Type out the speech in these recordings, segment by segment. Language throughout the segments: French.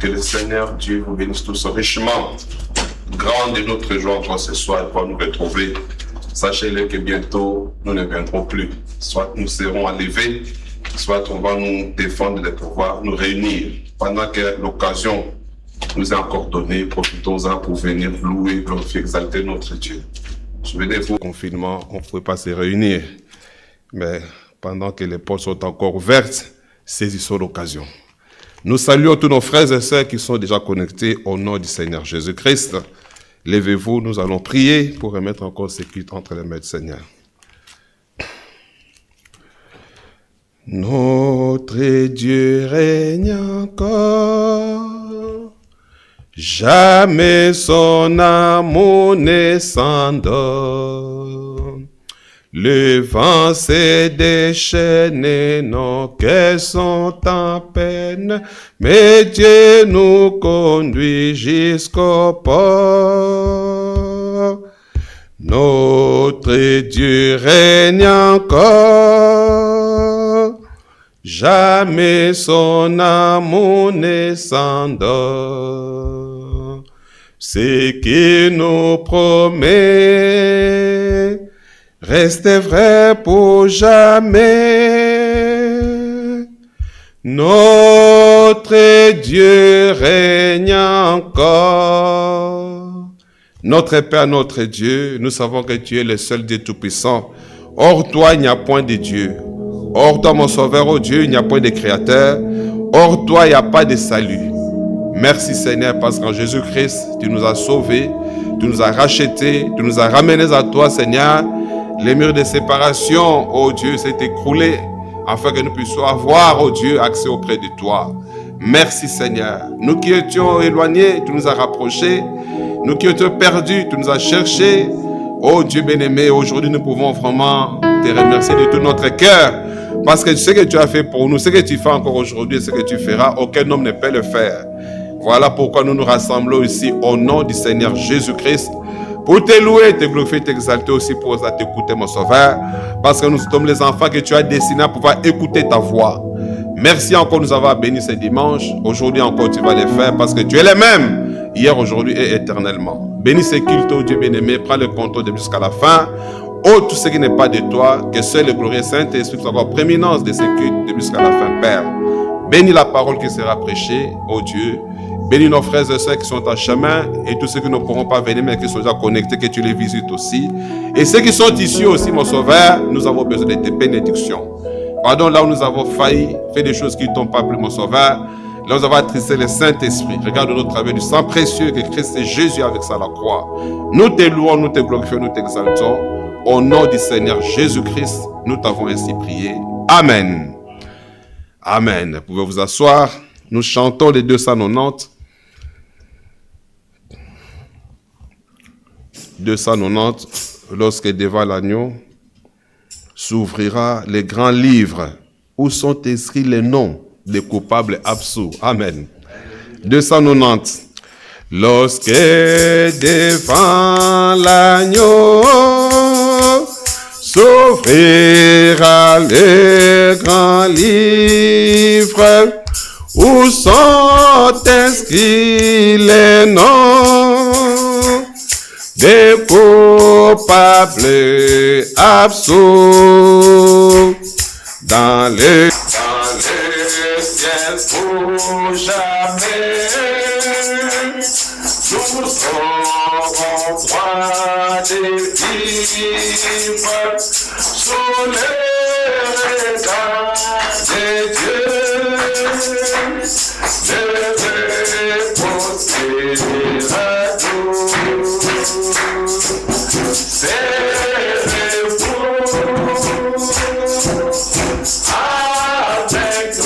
Que le Seigneur Dieu vous bénisse tous richement. Grande est notre joie encore ce soir de pouvoir nous retrouver. Sachez-le que bientôt, nous ne viendrons plus. Soit nous serons enlevés, soit on va nous défendre de pouvoir nous réunir. Pendant que l'occasion nous est encore donnée, profitons-en pour venir louer, glorifier, exalter notre Dieu. Souvenez-vous, confinement, on ne pouvait pas se réunir. Mais pendant que les portes sont encore ouvertes, saisissons l'occasion. Nous saluons tous nos frères et sœurs qui sont déjà connectés au nom du Seigneur Jésus-Christ. Levez-vous, nous allons prier pour remettre encore ce culte entre les mains du Seigneur. Notre Dieu règne encore, jamais son amour ne s'endort. Le vent se déchaîne, nos cœurs sont en peine, mais Dieu nous conduit jusqu'au port. Notre Dieu règne encore, jamais son amour ne s'endort. Ce qu'il nous promet reste vrai pour jamais. Notre Dieu règne encore. Notre Père, notre Dieu, nous savons que tu es le seul Dieu tout-puissant. Hors toi, il n'y a point de Dieu. Hors toi, mon Sauveur, oh Dieu, il n'y a point de Créateur. Hors toi, il n'y a pas de salut. Merci Seigneur, parce qu'en Jésus-Christ, tu nous as sauvés, tu nous as rachetés, tu nous as ramenés à toi, Seigneur. Les murs de séparation, oh Dieu, s'est écroulé afin que nous puissions avoir, oh Dieu, accès auprès de toi. Merci Seigneur. Nous qui étions éloignés, tu nous as rapprochés. Nous qui étions perdus, tu nous as cherchés. Oh Dieu bien-aimé, aujourd'hui nous pouvons vraiment te remercier de tout notre cœur. Parce que ce que tu as fait pour nous, ce que tu fais encore aujourd'hui, ce que tu feras, aucun homme ne peut le faire. Voilà pourquoi nous nous rassemblons ici au nom du Seigneur Jésus-Christ. Pour te louer, te glorifier, t'exalter aussi pour t'écouter, mon Sauveur. Parce que nous sommes les enfants que tu as destinés à pouvoir écouter ta voix. Merci encore de nous avoir bénis ce dimanche. Aujourd'hui encore, tu vas les faire parce que tu es le même, hier, aujourd'hui et éternellement. Bénis ce culte, oh Dieu bien-aimé. Prends le contrôle de jusqu'à la fin. Oh, tout ce qui n'est pas de toi, que seul le glorieux Saint-Esprit soit encore prééminence de ce culte de jusqu'à la fin, Père. Bénis la parole qui sera prêchée, oh Dieu. Bénis nos frères et sœurs qui sont en chemin et tous ceux qui ne pourront pas venir mais qui sont déjà connectés, que tu les visites aussi. Et ceux qui sont ici aussi, mon Sauveur, nous avons besoin de tes bénédictions. Pardon, là où nous avons failli, fait des choses qui ne t'ont pas plu, mon Sauveur. Là où nous avons attristé le Saint-Esprit. Regarde notre travers du sang précieux que Christ et Jésus avec ça à la croix. Nous te louons, nous te glorifions, nous t'exaltons. Au nom du Seigneur Jésus-Christ, nous t'avons ainsi prié. Amen. Amen. Vous pouvez vous asseoir. Nous chantons les 290. 290, lorsque devant l'agneau s'ouvrira les grands livres où sont inscrits les noms des coupables absous. Amen. 290. Lorsque devant l'agneau s'ouvrira les grands livres où sont inscrits les noms des coupables absous dans le ciel pour jamais. Nous serons droits des vivres sous le regard de Dieu. Le repos sera doux. Avec nous,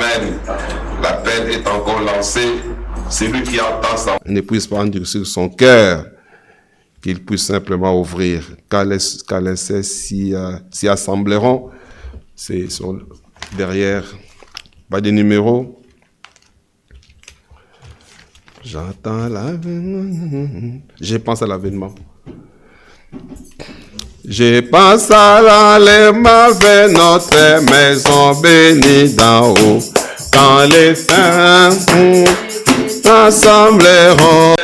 Amen. L'appel est encore lancé. Celui qui entend ça ne puisse pas endurcir son cœur, qu'il puisse simplement ouvrir. Quand les saints s'y assembleront, c'est derrière, pas de numéro. J'entends l'avènement. Je pense à l'avènement. Je pense à l'enlèvement vers notre maison bénie d'en haut. Quand les saints s'assembleront.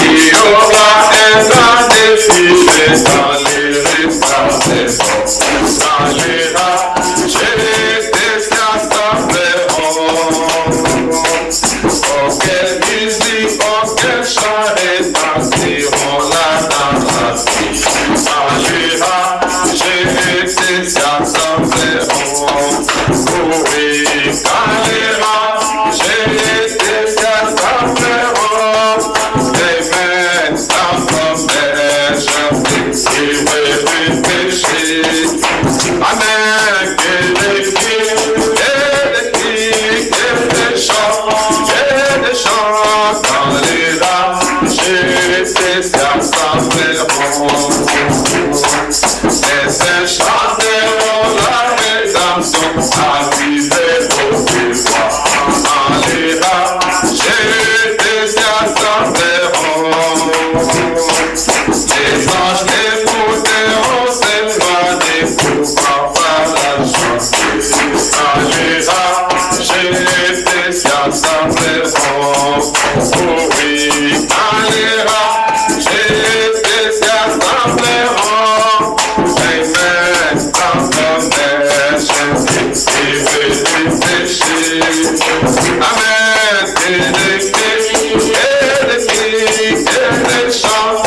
Il y aura un grand défilé dans les restaurants, dans les rangées des s'assembleront. Oh, quelle musique, oh, quel chant répartiront là dans la vie. Dans les rangées des s'assembleront. Oh oui, dans les rangées des s'assembleront. Amen, sans promesse, il veut péché. Amen, que les chants dans les rangées des s'assembleront. Les saints chanteront la rédemption, arrivée au pouvoir. Dans les rangées des s'assembleront. Les anges écouteront cette voix des pouvoirs par la chanter. Dans les rangées des s'assembleront. Oh oui, dans les rangées des s'assembleront. Amen, dans promesse, il veut du péché. Amen, et les chants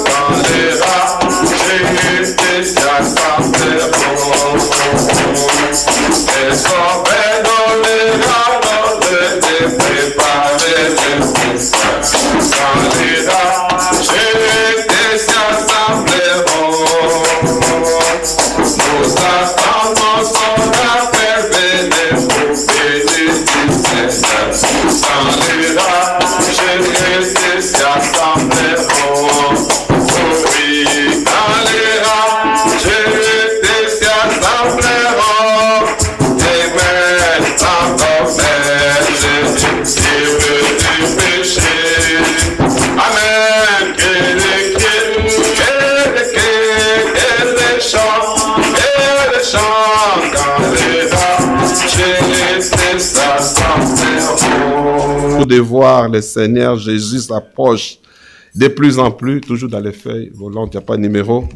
dans les rangées des s'assembleront. Les sorbets dans les rangs de préparer les fêtes. Dans les rangées des s'assembleront. Nous attendons son appel, venez pour bénir du Seigneur. Dans les rangées des s'assembleront. Oh oui, dans les rangées des s'assembleront. Amen, sans promesse, il veut du péché. Amen, que les chants dans les rangées des s'assembleront. De voir le Seigneur Jésus s'approche de plus en plus, toujours dans les feuilles volantes, il n'y a pas de numéro.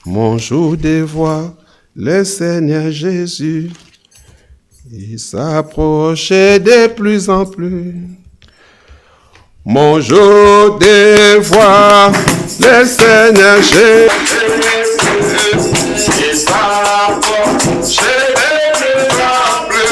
Mon jour de voir le Seigneur Jésus, il s'approchait de plus en plus. Mon jour de voir le Seigneur Jésus, il s'approchait de plus en plus.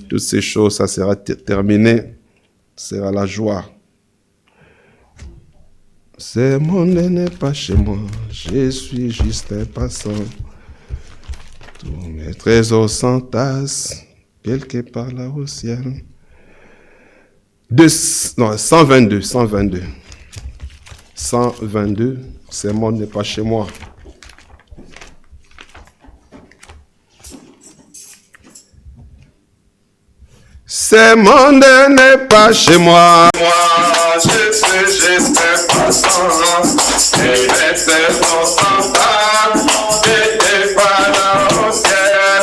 Toutes ces choses, ça sera terminé. Ce sera la joie. Ce monde n'est pas chez moi. Je suis juste un passant. Tous mes trésors s'entassent quelque part là au ciel. 122. 122. Ce monde n'est pas chez moi. Ce monde n'est pas chez moi. Moi, je suis juste un passant. Et mes saisons s'entendent. Et des pas au ciel.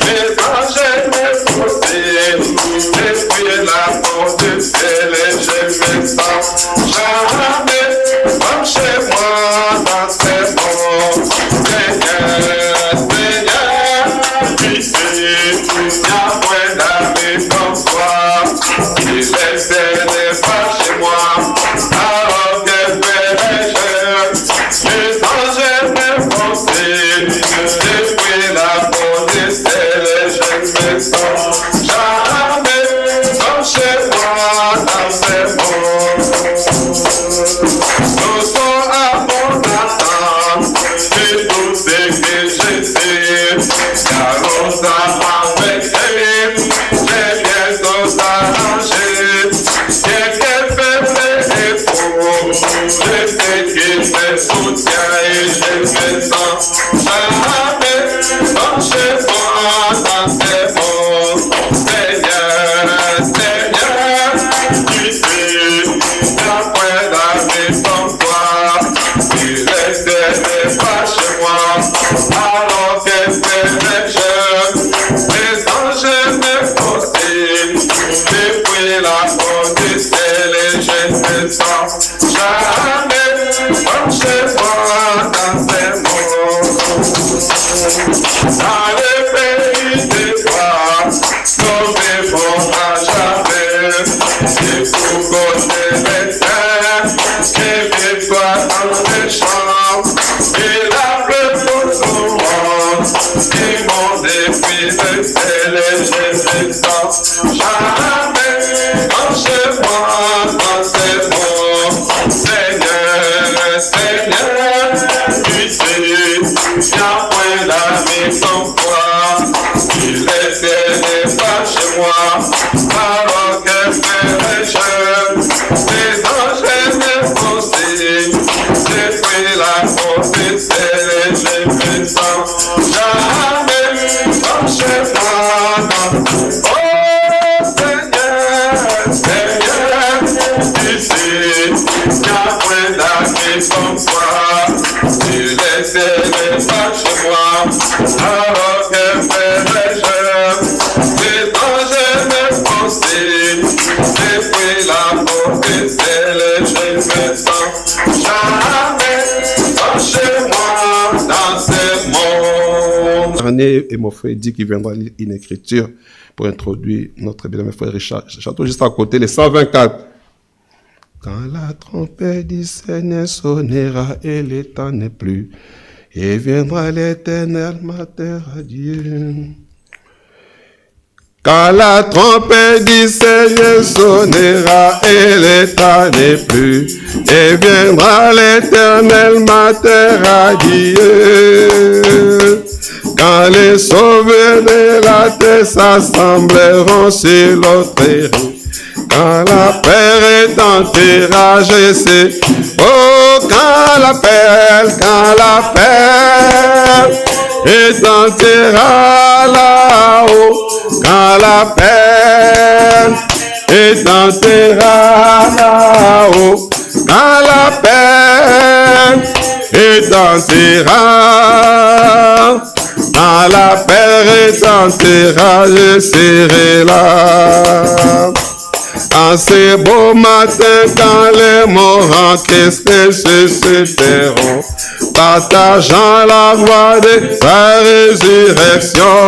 Les anges me poussent. Depuis la porte du ciel, et je me sens jamais comme chez moi dans ces mondes. Seigneur, ici, il y a moins d'amis comme toi. Il n'est pas chez moi. Alors que les anges me poussent. Depuis la porte du ciel, et je me sens jamais comme chez moi dans ces mondes. Nous sommes à mon attente, et tout ce que je sais, car on s'arrange avec lui, j'ai bientôt arrangé, quelqu'un fait des efforts, je sais qu'il me soutient et je me sens jamais comme chez moi dans ces mondes. Seigneur, tu sais, t'as point d'amis comme toi, tu restes pas chez moi, alors que c'est jeunes, les anges me poussent, depuis la porte du ciel, et je me sens jamais comme chez moi dans ces mondes. Dans le pays des rois, nous vivons à jamais, et pour côté médecin, qui victoire dans les champs, et la paix pour tout le monde, qui monte depuis le ciel, et je me sens jamais comme chez moi dans ces mondes. Seigneur, tu sais, il y a point d'amis comme toi, il n'est pas chez moi, alors que c'est jeune, les anges me poussent, depuis la porte du ciel, et je me sens jamais comme chez moi. Oh Seigneur, tu sais, il y a point d'amis comme toi, tu laisses pas chez moi, alors que c'est jeune, les anges me poussent, depuis la porte du ciel, et je me sens jamais comme chez moi dans ces mondes. Dernier, et mon frère dit qu'il viendra lire une écriture pour introduire notre bien-aimé frère Richard. Chantons juste à côté, les 124. Quand la trompette du Seigneur sonnera et le temps n'est plus, et viendra l'éternel matin à Dieu. Quand la trompette du Seigneur sonnera et l'état n'est plus, et viendra l'éternel matin radieux. Quand les sauveurs de la terre s'assembleront sur l'autre rive, quand la paix retentira, je sais. Oh, quand la paix retentira là-haut, quand la paix retentira là-haut, quand la paix retentira, quand la paix retentira, je serai là. En ces beaux matins, quand les morts encaissés se tairont, partageant la voix de sa résurrection.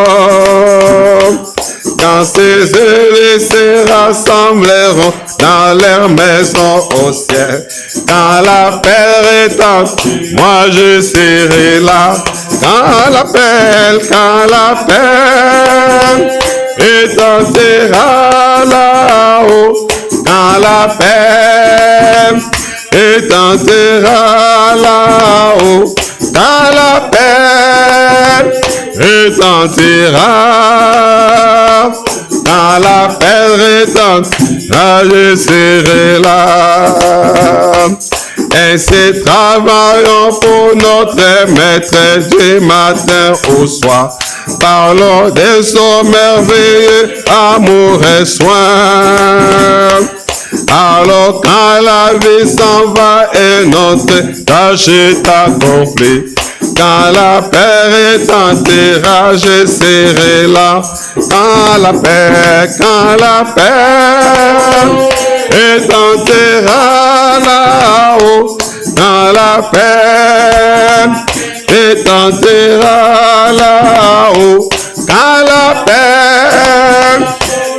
Quand ces élus se rassembleront dans leur maison au ciel, quand la paix retentit, moi je serai là. Quand la paix retentira là-haut, quand la paix retentira là-haut, quand la paix retentira, quand la paix retentira, je serai là. Ainsi travaillons pour notre Maître du matin au soir. Parlons de son merveilleux amour et soin. Alors quand la vie s'en va et notre tâche est accomplie, quand la paix retentira, je serai là. Quand la paix retentira là-haut, quand la paix retentira là-haut, quand la paix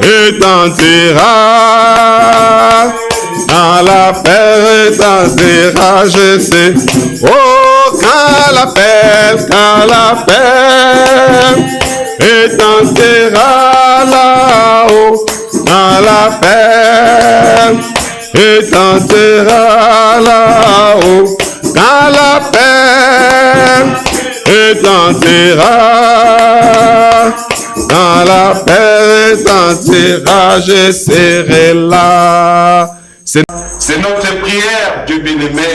retentira, quand la paix retentira, je sais. Oh, quand la paix retentira là-haut, quand la paix retentira là-haut, quand la paix retentira, quand la paix retentira, je serai là. C'est notre prière, Dieu bien-aimé.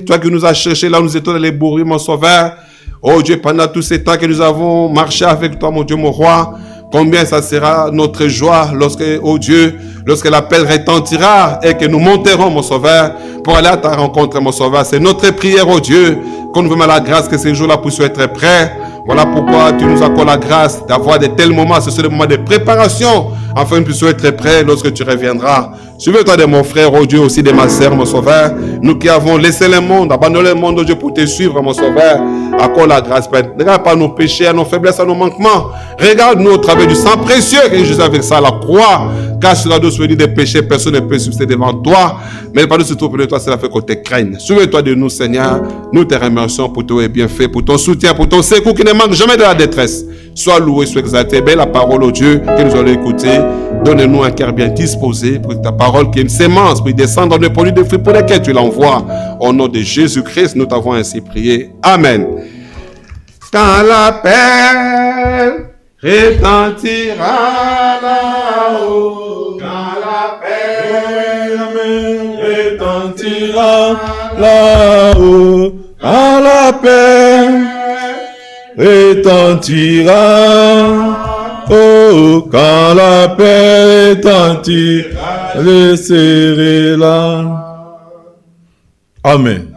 Toi qui nous as cherché là où nous étions dans les bourris, mon sauveur. Oh Dieu, pendant tous ces temps que nous avons marché avec toi, mon Dieu, mon roi, combien ça sera notre joie lorsque, oh Dieu, lorsque l'appel retentira et que nous monterons, mon sauveur, pour aller à ta rencontre, mon sauveur. C'est notre prière, oh Dieu, qu'on nous demande la grâce que ces jours-là puissent être prêts. Voilà pourquoi tu nous accordes la grâce d'avoir de tels moments. Ce sont des moments de préparation, afin que nous puissions être prêts lorsque tu reviendras. Souviens-toi de mon frère, oh Dieu, aussi de ma sœur, mon sauveur. Nous qui avons laissé le monde, abandonné le monde, oh Dieu, pour te suivre, mon sauveur. Accorde la grâce, Père. Ne regarde pas nos péchés, à nos faiblesses, à nos manquements. Regarde-nous au travers du sang précieux que Jésus a versé à la croix. Car sur la dos souvenir des péchés, personne ne peut subsister devant toi. Mais pas de se trouver de toi, cela fait qu'on te craigne. Souviens-toi de nous, Seigneur. Nous te remercions pour tous les bienfaits, pour ton soutien, pour ton secours qui ne manque jamais de la détresse. Sois loué, sois exalté. Belle la parole, oh Dieu, que nous allons écouter. Donne-nous un cœur bien disposé pour que ta parole qui est une sémence, pour descendre dans le produit de fruits pour lesquels tu l'envoies. Au nom de Jésus-Christ, nous t'avons ainsi prié. Amen. Quand l'appel retentira là-haut, quand l'appel retentira là-haut, quand l'appel retentira, oh, quand la paix retentira, je serai là. Amen.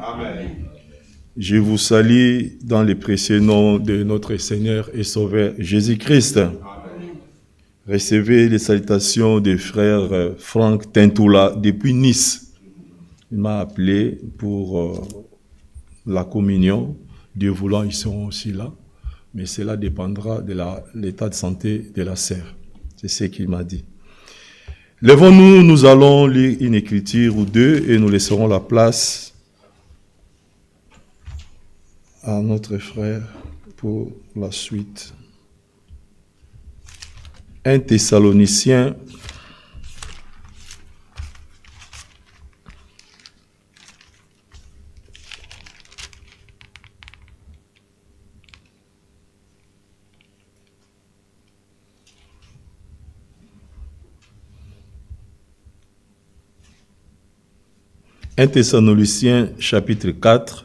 Je vous salue dans le précieux nom de notre Seigneur et Sauveur Jésus-Christ. Recevez les salutations des frères Franck Tintoula depuis Nice. Il m'a appelé pour la communion. Dieu voulant, ils seront aussi là. Mais cela dépendra de l'état de santé de la sœur. C'est ce qu'il m'a dit. Levons-nous, nous allons lire une écriture ou deux et nous laisserons la place à notre frère pour la suite. 1 Thessaloniciens chapitre 4.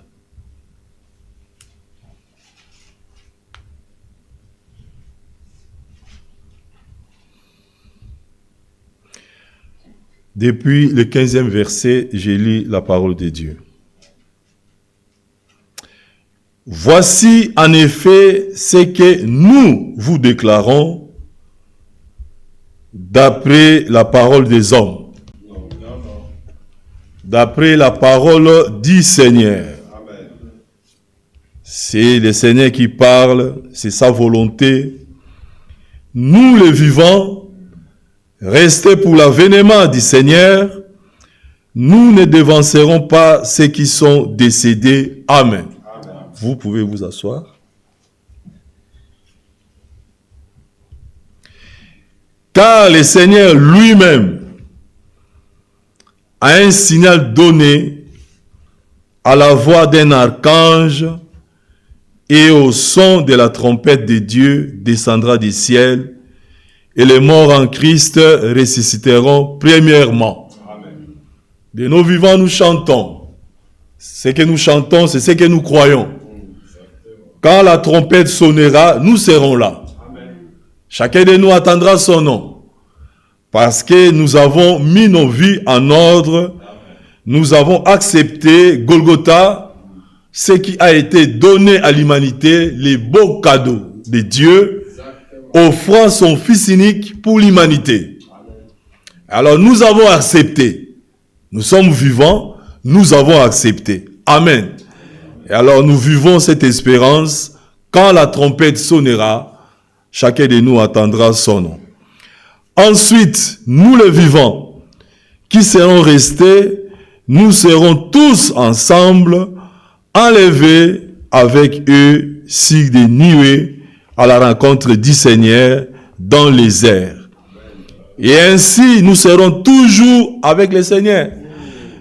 Depuis le 15e verset, j'ai lu la parole de Dieu. Voici en effet ce que nous vous déclarons d'après la parole des hommes. D'après la parole du Seigneur. Amen. C'est le Seigneur qui parle, c'est sa volonté. Nous les vivants, restés pour l'avènement du Seigneur, nous ne devancerons pas ceux qui sont décédés. Amen. Amen. Vous pouvez vous asseoir. Car le Seigneur lui-même a un signal donné à la voix d'un archange et au son de la trompette de Dieu descendra du ciel et les morts en Christ ressusciteront premièrement. Amen. De nos vivants, nous chantons. Ce que nous chantons, c'est ce que nous croyons. Quand la trompette sonnera, nous serons là. Amen. Chacun de nous attendra son nom. Parce que nous avons mis nos vies en ordre, nous avons accepté Golgotha, ce qui a été donné à l'humanité, les beaux cadeaux de Dieu, offrant son Fils unique pour l'humanité. Alors nous avons accepté, nous sommes vivants, nous avons accepté. Amen. Et alors nous vivons cette espérance, quand la trompette sonnera, chacun de nous attendra son nom. Ensuite, nous les vivants, qui serons restés, nous serons tous ensemble, enlevés avec eux sur des nuées à la rencontre du Seigneur dans les airs. Et ainsi, nous serons toujours avec le Seigneur.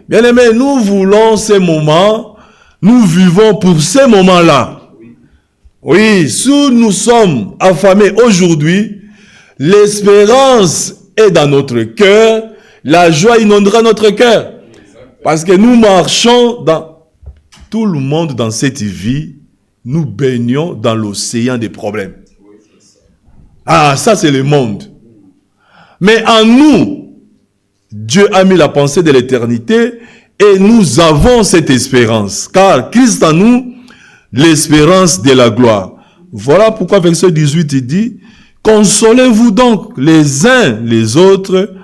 Bien-aimés, nous voulons ces moments, nous vivons pour ces moments-là. Oui, si nous sommes affamés aujourd'hui, l'espérance est dans notre cœur, la joie inondera notre cœur. Parce que nous marchons dans tout le monde dans cette vie, nous baignons dans l'océan des problèmes. Ah, ça c'est le monde. Mais en nous, Dieu a mis la pensée de l'éternité et nous avons cette espérance. Car Christ en nous, l'espérance de la gloire. Voilà pourquoi verset 18 il dit, consolez-vous donc les uns les autres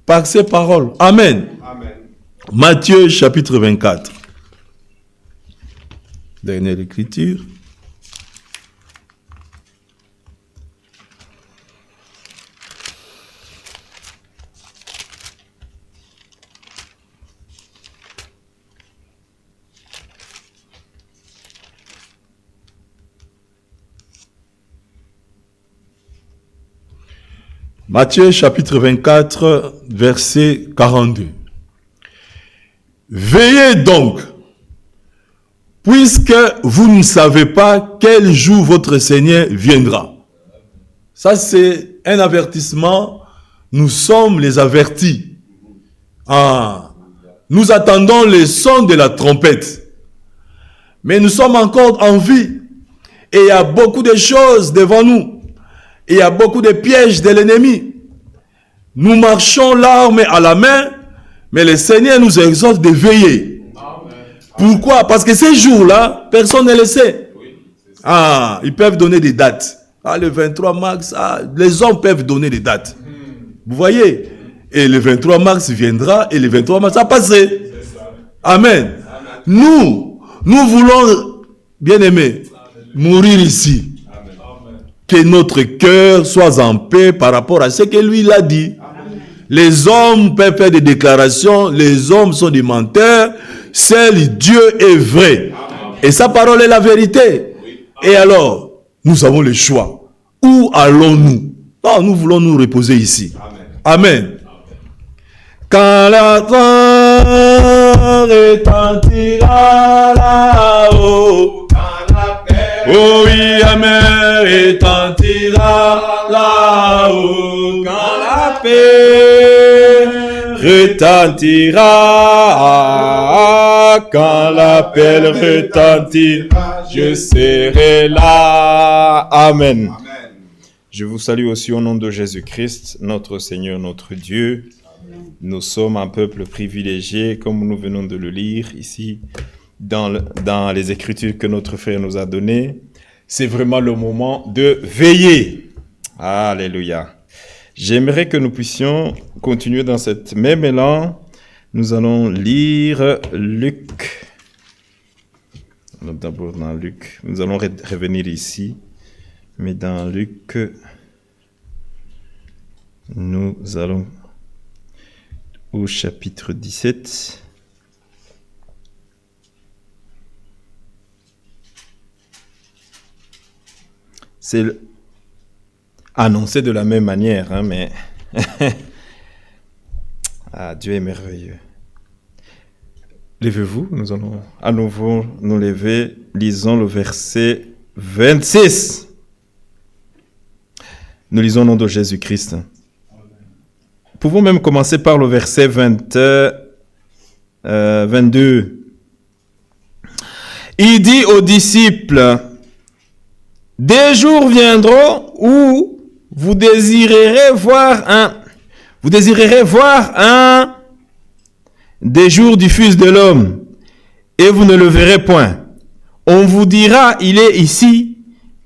par ces paroles. Amen. Amen. Matthieu chapitre 24. Dernière écriture. Matthieu chapitre 24, verset 42. Veillez donc, puisque vous ne savez pas quel jour votre Seigneur viendra. Ça, c'est un avertissement. Nous sommes les avertis. Ah, nous attendons le son de la trompette. Mais nous sommes encore en vie. Et il y a beaucoup de choses devant nous. Il y a beaucoup de pièges de l'ennemi. Nous marchons l'arme à la main, mais le Seigneur nous exhorte de veiller. Amen. Pourquoi? Parce que ces jours-là, personne ne le sait. Ah, ils peuvent donner des dates. Ah, le 23 mars, ah, les hommes peuvent donner des dates. Vous voyez? Et le 23 mars viendra, et le 23 mars, ça passer. Amen. Nous voulons, bien aimés, mourir ici. Que notre cœur soit en paix par rapport à ce que lui il a dit. Amen. Les hommes peuvent faire des déclarations, les hommes sont des menteurs, seul Dieu est vrai. Amen. Et sa parole est la vérité. Oui. Et alors, nous avons le choix. Où allons-nous? Non, nous voulons nous reposer ici. Amen. Quand la voix retentira là-haut, oh oui, amen, retentira là-haut, quand la paix retentira, quand l'appel retentira, je serai là. Amen. Je vous salue aussi au nom de Jésus-Christ, notre Seigneur, notre Dieu. Nous sommes un peuple privilégié, comme nous venons de le lire ici, dans les Écritures que notre frère nous a données. C'est vraiment le moment de veiller. Alléluia. J'aimerais que nous puissions continuer dans cette même élan. Nous allons lire Luc. D'abord dans Luc. Nous allons revenir ici. Mais dans Luc, nous allons au chapitre 17. C'est annoncé de la même manière, hein, mais Dieu est merveilleux. Levez-vous, nous allons à nouveau nous lever. Lisons le verset 26. Nous lisons au nom de Jésus-Christ. Pouvons même commencer par le verset 22. Il dit aux disciples, « Des jours viendront où vous désirerez voir un des jours du Fils de l'homme, et vous ne le verrez point. On vous dira, il est ici,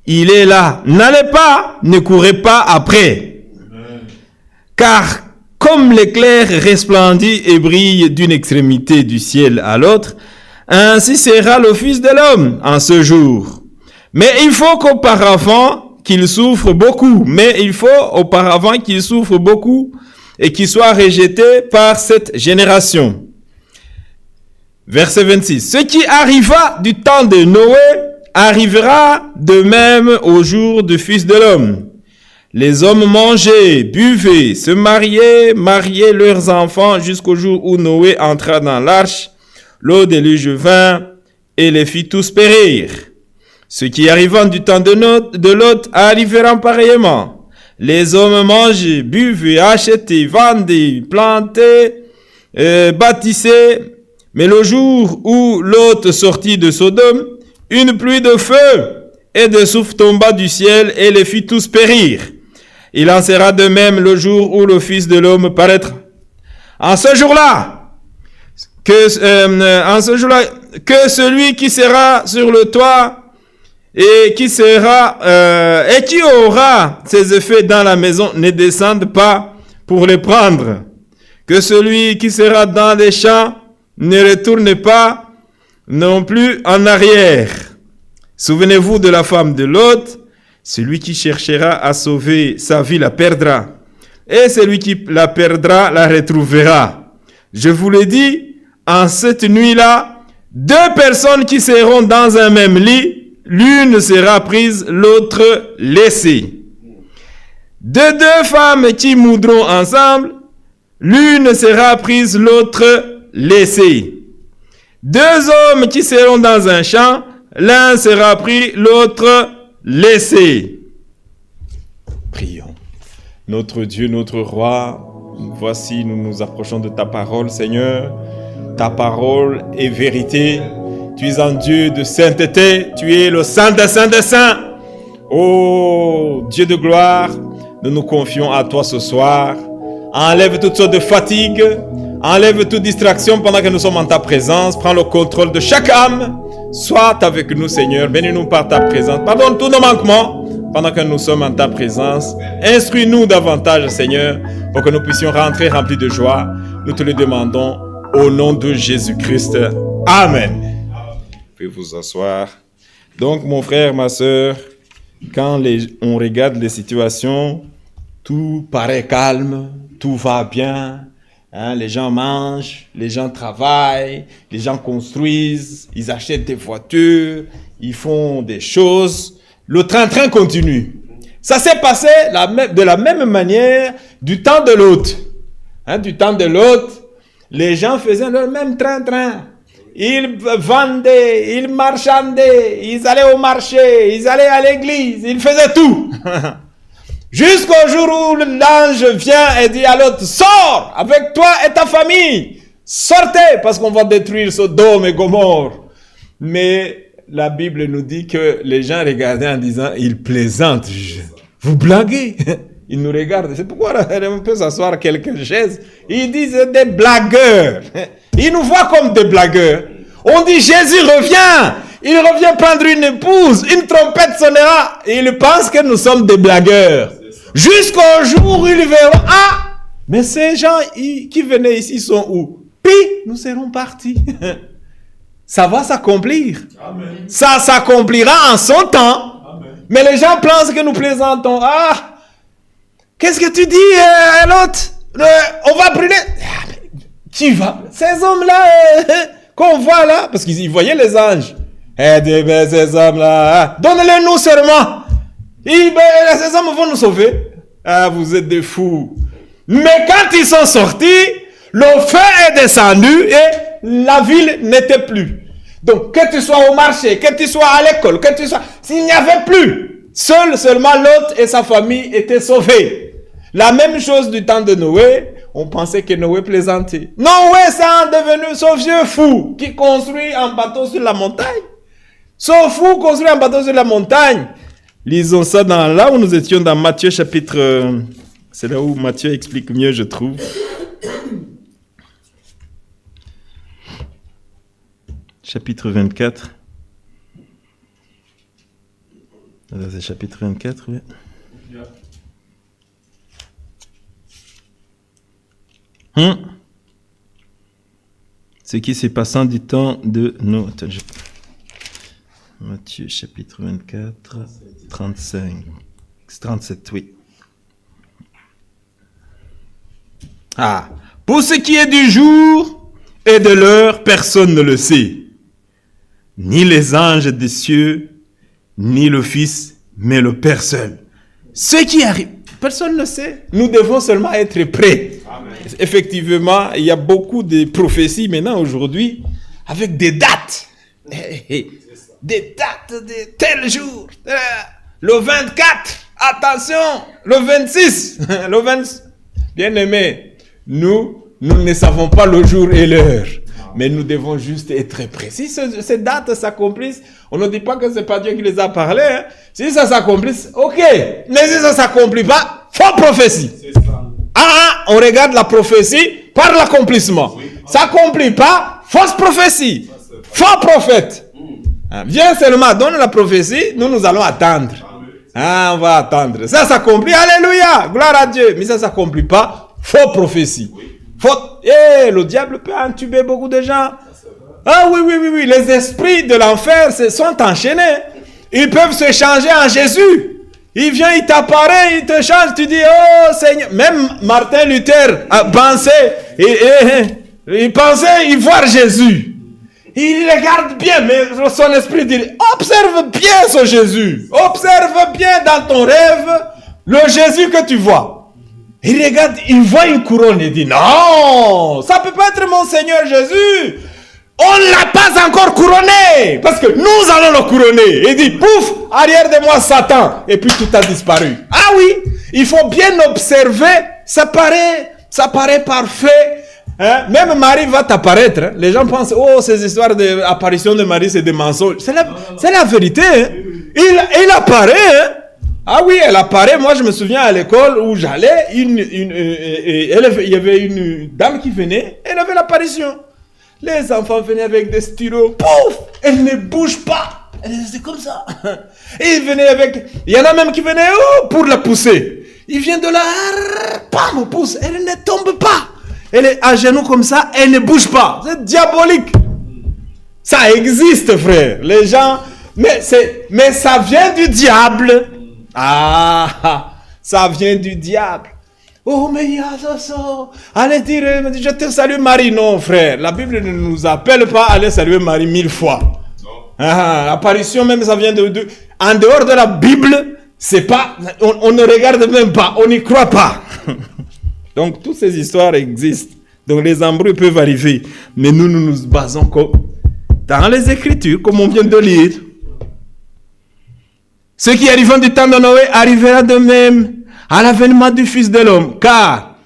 il est là. N'allez pas, ne courez pas après. Car comme l'éclair resplendit et brille d'une extrémité du ciel à l'autre, ainsi sera le Fils de l'homme en ce jour. Mais il faut qu'auparavant qu'il souffre beaucoup, et qu'il soit rejeté par cette génération. » Verset 26. « Ce qui arriva du temps de Noé arrivera de même au jour du Fils de l'homme. Les hommes mangeaient, buvaient, se mariaient leurs enfants jusqu'au jour où Noé entra dans l'arche. L'eau déluge vint et les fit tous périr. Ce qui arriva du temps de Lot arrivera pareillement. Les hommes mangeaient, buvaient, achetaient, vendaient, plantaient, bâtissaient. Mais le jour où Lot sortit de Sodome, une pluie de feu et de souffle tomba du ciel et les fit tous périr. Il en sera de même le jour où le Fils de l'homme paraîtra. En ce jour-là, que celui qui sera sur le toit et qui aura ses effets dans la maison ne descende pas pour les prendre. Que celui qui sera dans les champs ne retourne pas non plus en arrière. Souvenez-vous de la femme de Lot. Celui qui cherchera à sauver sa vie la perdra, et celui qui la perdra la retrouvera. Je vous l'ai dit, en cette nuit-là, 2 personnes qui seront dans un même lit, l'une sera prise, l'autre laissée. 2 femmes qui moudront ensemble, l'une sera prise, l'autre laissée. 2 hommes qui seront dans un champ, l'un sera pris, l'autre laissé. Prions. Notre Dieu, notre Roi, voici, nous nous approchons de ta parole, Seigneur. Ta parole est vérité. Tu es un Dieu de sainteté. Tu es le Saint des Saints des Saints. Oh, Dieu de gloire, nous nous confions à toi ce soir. Enlève toutes sortes de fatigues. Enlève toute distraction pendant que nous sommes en ta présence. Prends le contrôle de chaque âme. Sois avec nous, Seigneur. Bénis-nous par ta présence. Pardonne tous nos manquements pendant que nous sommes en ta présence. Instruis-nous davantage, Seigneur, pour que nous puissions rentrer remplis de joie. Nous te le demandons au nom de Jésus-Christ. Amen. Vous pouvez vous asseoir. Donc, mon frère, ma soeur, quand on regarde les situations, tout paraît calme, tout va bien. Hein, les gens mangent, les gens travaillent, les gens construisent, ils achètent des voitures, ils font des choses. Le train-train continue. Ça s'est passé de la même manière du temps de Lot. Du temps de Lot, les gens faisaient le même train-train. Ils vendaient, ils marchandaient, ils allaient au marché, ils allaient à l'église, ils faisaient tout. Jusqu'au jour où l'ange vient et dit à l'autre, sors avec toi et ta famille. Sortez parce qu'on va détruire Sodome et Gomorrhe. Mais la Bible nous dit que les gens regardaient en disant, ils plaisantent. Vous blaguez. Ils nous regardent. C'est pourquoi on peut s'asseoir à quelques chaises. Ils disent des blagueurs. Ils nous voient comme des blagueurs. On dit Jésus revient. Il revient prendre une épouse. Une trompette sonnera. Et ils pensent que nous sommes des blagueurs. Jusqu'au jour où ils verront. Ah, mais ces gens qui venaient ici sont où? Puis nous serons partis. Ça va s'accomplir. Amen. Ça s'accomplira en son temps. Amen. Mais les gens pensent que nous plaisantons. Ah, qu'est-ce que tu dis, l'autre? On va brûler. Qui va? Ces hommes-là qu'on voit là, parce qu'ils voyaient les anges. Ces hommes-là, donnez-les nous seulement. Ces hommes vont nous sauver. Ah, vous êtes des fous. Mais quand ils sont sortis, le feu est descendu et la ville n'était plus. Donc, que tu sois au marché, que tu sois à l'école, que tu sois... S'il n'y avait plus, seulement Lot et sa famille étaient sauvés. La même chose du temps de Noé, on pensait que Noé plaisantait. Noé, ça est devenu ce vieux fou qui construit un bateau sur la montagne. Ce fou construit un bateau sur la montagne. Lisons ça là où nous étions dans Matthieu chapitre... C'est là où Matthieu explique mieux, je trouve. Chapitre 24. C'est chapitre 24, oui. Ce qui s'est passé du temps de nos... Matthieu chapitre 24, 35. 37, oui. Ah, pour ce qui est du jour et de l'heure, personne ne le sait. Ni les anges des cieux, ni le Fils, mais le Père seul. Ce qui arrive, personne ne le sait. Nous devons seulement être prêts. Amen. Effectivement, il y a beaucoup de prophéties maintenant aujourd'hui avec des dates. Des dates de tel jour. Le 24, attention, le 26, le 20. Bien-aimés, nous ne savons pas le jour et l'heure. Mais nous devons juste être prêts. Si ces dates s'accomplissent, on ne dit pas que c'est pas Dieu qui les a parlé. Hein. Si ça s'accomplisse, ok. Mais si ça ne s'accomplit pas, fausse prophétie. On regarde la prophétie par l'accomplissement. Oui. S'accomplit pas, fausse prophétie. Faux prophète. Viens seulement, donne la prophétie, nous allons attendre. On va attendre. Ça s'accomplit, alléluia, gloire à Dieu. Mais ça ne s'accomplit pas, faux prophétie. Le diable peut entuber beaucoup de gens. Ah oui. Les esprits de l'enfer sont enchaînés. Ils peuvent se changer en Jésus. Il vient, il t'apparaît, il te change. Tu dis, oh Seigneur. Même Martin Luther a pensé, il pensait y voir Jésus. Il regarde bien, mais son esprit dit, observe bien ce Jésus. Observe bien dans ton rêve le Jésus que tu vois. Il regarde, il voit une couronne, il dit, non, ça peut pas être mon Seigneur Jésus. On ne l'a pas encore couronné, parce que nous allons le couronner. Il dit, pouf, arrière de moi Satan, et puis tout a disparu. Ah oui, il faut bien observer, ça paraît parfait. Hein? Même Marie va t'apparaître. Hein? Les gens pensent, oh, ces histoires d'apparition de Marie, c'est des mensonges. C'est la vérité. Hein? Il apparaît, hein? Ah oui, elle apparaît. Moi, je me souviens à l'école où j'allais, il y avait une dame qui venait, elle avait l'apparition. Les enfants venaient avec des stylos. Pouf! Elle ne bouge pas. Elle est comme ça. Et il y en a même qui venaient pour la pousser. Il vient de là, pam, pousse. Elle ne tombe pas. Elle est à genoux comme ça, elle ne bouge pas. C'est diabolique. Ça existe, frère. Les gens, mais ça vient du diable. Ah, ça vient du diable. Oh, mais il y a ça. Allez dire, je te salue Marie. Non, frère. La Bible ne nous appelle pas à aller saluer Marie 1000 fois. Apparition même, ça vient en dehors de la Bible, c'est pas, on ne regarde même pas, on n'y croit pas. Donc, toutes ces histoires existent. Donc, les embrouilles peuvent arriver. Mais nous nous basons dans les Écritures, comme on vient de lire. Ce qui arrivant du temps de Noé arrivera de même à l'avènement du Fils de l'homme. Car,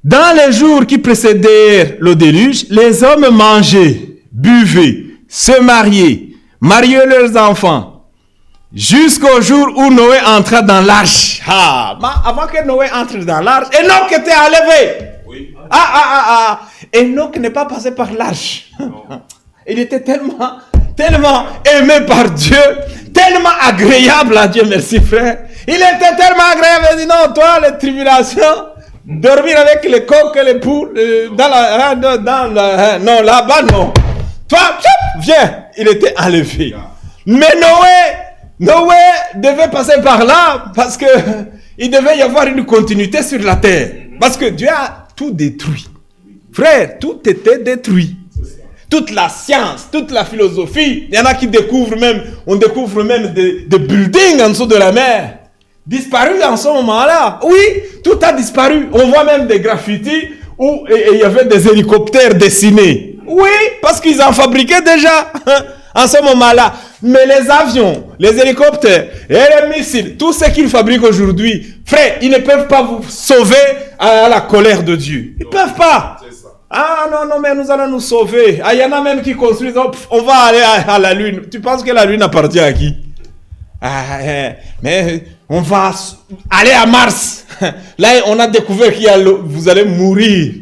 dans les jours qui précédèrent le déluge, les hommes mangeaient, buvaient, se mariaient, mariaient leurs enfants, jusqu'au jour où Noé entra dans l'arche. Avant que Noé entre dans l'arche, Enoch était enlevé. Oui. Enoch n'est pas passé par l'arche. Il était tellement aimé par Dieu, tellement agréable à Dieu, merci frère. Il était tellement agréable, il dit non, toi, les tribulations, dormir avec les coqs et les poules, non, là-bas, non. Toi, viens, il était enlevé. Mais Noé devait passer par là parce que il devait y avoir une continuité sur la terre. Parce que Dieu a tout détruit. Frère, tout était détruit. Toute la science, toute la philosophie. Il y en a qui découvrent même, on découvre même des buildings en dessous de la mer. Disparu en ce moment-là. Oui, tout a disparu. On voit même des graffitis où il y avait des hélicoptères dessinés. Oui, parce qu'ils en fabriquaient déjà en ce moment-là. Mais les avions, les hélicoptères et les missiles, tout ce qu'ils fabriquent aujourd'hui, frère, ils ne peuvent pas vous sauver à la colère de Dieu. Ils ne peuvent pas. Ah non, mais nous allons nous sauver. Ah, il y en a même qui construisent, on va aller à la Lune. Tu penses que la Lune appartient à qui? Mais on va aller à Mars. Là, on a découvert qu'il y a vous allez mourir.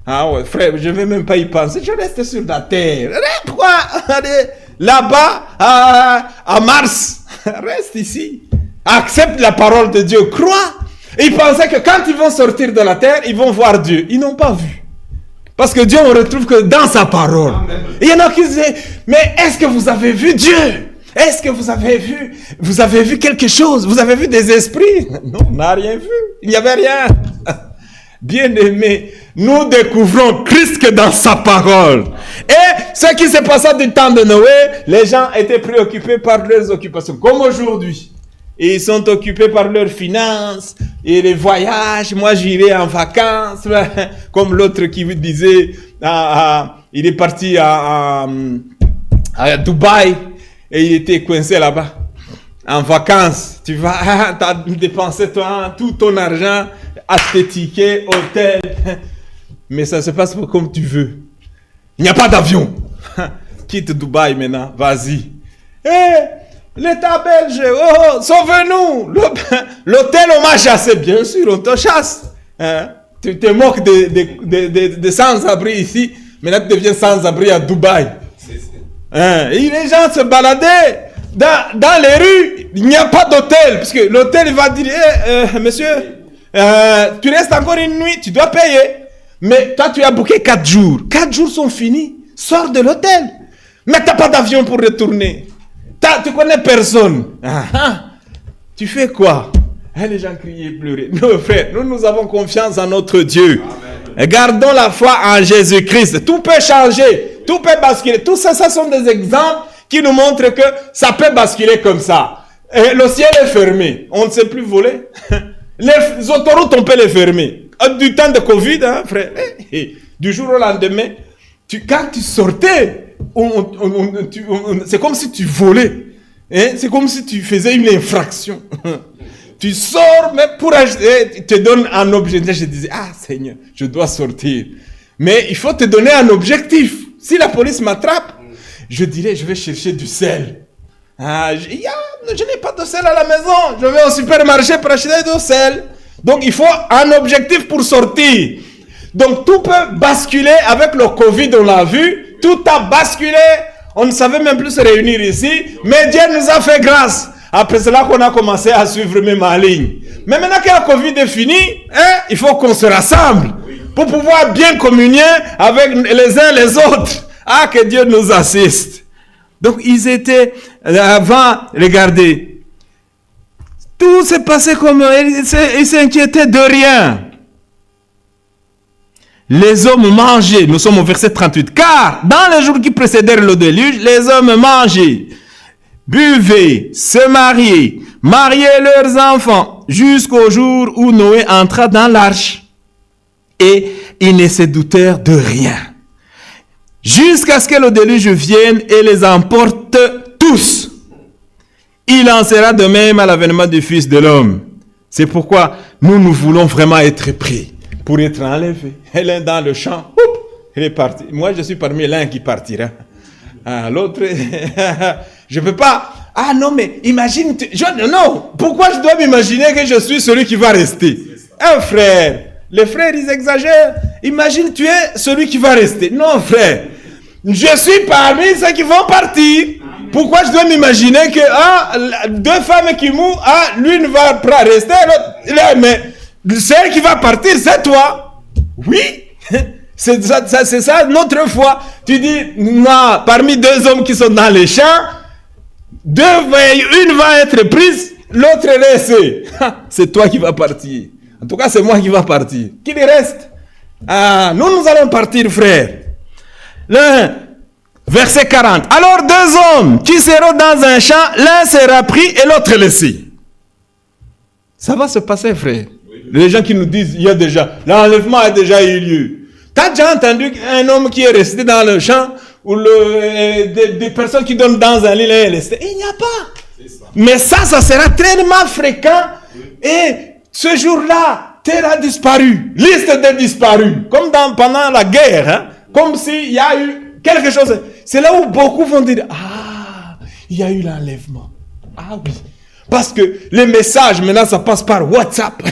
Ah ouais, frère, je ne vais même pas y penser. Je reste sur la Terre. Pourquoi aller là-bas à Mars? Reste ici. Accepte la parole de Dieu. Crois. Ils pensaient que quand ils vont sortir de la Terre, ils vont voir Dieu. Ils n'ont pas vu. Parce que Dieu, on retrouve que dans sa parole. Et il y en a qui disaient, mais est-ce que vous avez vu Dieu? Est-ce que vous avez vu quelque chose? Vous avez vu des esprits? Non, on n'a rien vu. Il n'y avait rien. Bien-aimés, nous découvrons Christ que dans sa parole. Et ce qui s'est passé du temps de Noé, les gens étaient préoccupés par leurs occupations, comme aujourd'hui. Et ils sont occupés par leurs finances et les voyages. Moi, j'irai en vacances, comme l'autre qui vous disait, il est parti à Dubaï et il était coincé là-bas. En vacances, tu vas, tu as dépensé tout ton argent, acheter tickets, hôtel, mais ça se passe pas comme tu veux. Il n'y a pas d'avion. Quitte Dubaï maintenant, vas-y. L'État belge, sauve-nous. L'hôtel, on m'a chassé, bien sûr, on te chasse. Tu te moques de sans-abri ici, maintenant tu deviens sans-abri à Dubaï. Et les gens se baladaient dans les rues, il n'y a pas d'hôtel, parce que l'hôtel va dire, monsieur, tu restes encore une nuit, tu dois payer. Mais toi, tu as booké 4 jours. 4 jours sont finis, sors de l'hôtel. Mais tu n'as pas d'avion pour retourner. Tu connais personne. Tu fais quoi? Les gens criaient, pleuraient. Non, frère, nous avons confiance en notre Dieu. Amen. Gardons la foi en Jésus-Christ. Tout peut changer, tout peut basculer. Tout ça, ça sont des exemples qui nous montrent que ça peut basculer comme ça. Et le ciel est fermé. On ne sait plus voler. Les autoroutes, on peut les fermer. Du temps de Covid, hein, frère. Du jour au lendemain, quand tu sortais, c'est comme si tu volais. C'est comme si tu faisais une infraction. Tu sors, mais pour acheter, te donne un objectif. Je disais, Seigneur, je dois sortir. Mais il faut te donner un objectif. Si la police m'attrape, je dirais, je vais chercher du sel. Je n'ai pas de sel à la maison. Je vais au supermarché pour acheter du sel. Donc, il faut un objectif pour sortir. Donc, tout peut basculer avec le Covid, on l'a vu. Tout a basculé. On ne savait même plus se réunir ici. Mais Dieu nous a fait grâce. Après cela qu'on a commencé à suivre même en ligne. Mais maintenant que le Covid est fini, il faut qu'on se rassemble pour pouvoir bien communier avec les uns les autres. Que Dieu nous assiste. Donc, ils étaient avant, regardez. Tout s'est passé comme ils s'inquiétaient de rien. Les hommes mangeaient, nous sommes au verset 38, car dans les jours qui précédèrent le déluge, les hommes mangeaient, buvaient, se mariaient, mariaient leurs enfants jusqu'au jour où Noé entra dans l'arche. Et ils ne se doutèrent de rien. Jusqu'à ce que le déluge vienne et les emporte tous. Il en sera de même à l'avènement du Fils de l'homme. C'est pourquoi nous voulons vraiment être pris pour être enlevés. Elle est dans le champ, elle est partie. Moi, je suis parmi l'un qui partira. L'autre, je ne peux pas. Ah non, mais imagine, non, pourquoi je dois m'imaginer que je suis celui qui va rester? Un frère, les frères, ils exagèrent. Imagine, tu es celui qui va rester. Non, frère, je suis parmi ceux qui vont partir. Pourquoi je dois m'imaginer que deux femmes qui mourent, lui ne va pas rester, mais celle qui va partir, c'est toi. Oui, c'est ça notre foi. Tu dis, non, parmi deux hommes qui sont dans les champs, une va être prise, l'autre est laissée. C'est toi qui vas partir. En tout cas, c'est moi qui va partir. Qu'il reste? Nous allons partir, frère. Verset 40. Alors deux hommes qui seront dans un champ, l'un sera pris et l'autre laissé. Ça va se passer, frère. Oui. Les gens qui nous disent, il y a déjà, l'enlèvement a déjà eu lieu. T'as déjà entendu un homme qui est resté dans le champ ou des personnes qui donnent dans un lit et resté? Il n'y a pas. Mais ça sera tellement fréquent. Oui. Et ce jour-là, terre a disparu. Liste des disparus. Comme pendant la guerre. Hein? Comme s'il y a eu quelque chose. C'est là où beaucoup vont dire, il y a eu l'enlèvement. Ah oui. Parce que les messages, maintenant, ça passe par WhatsApp.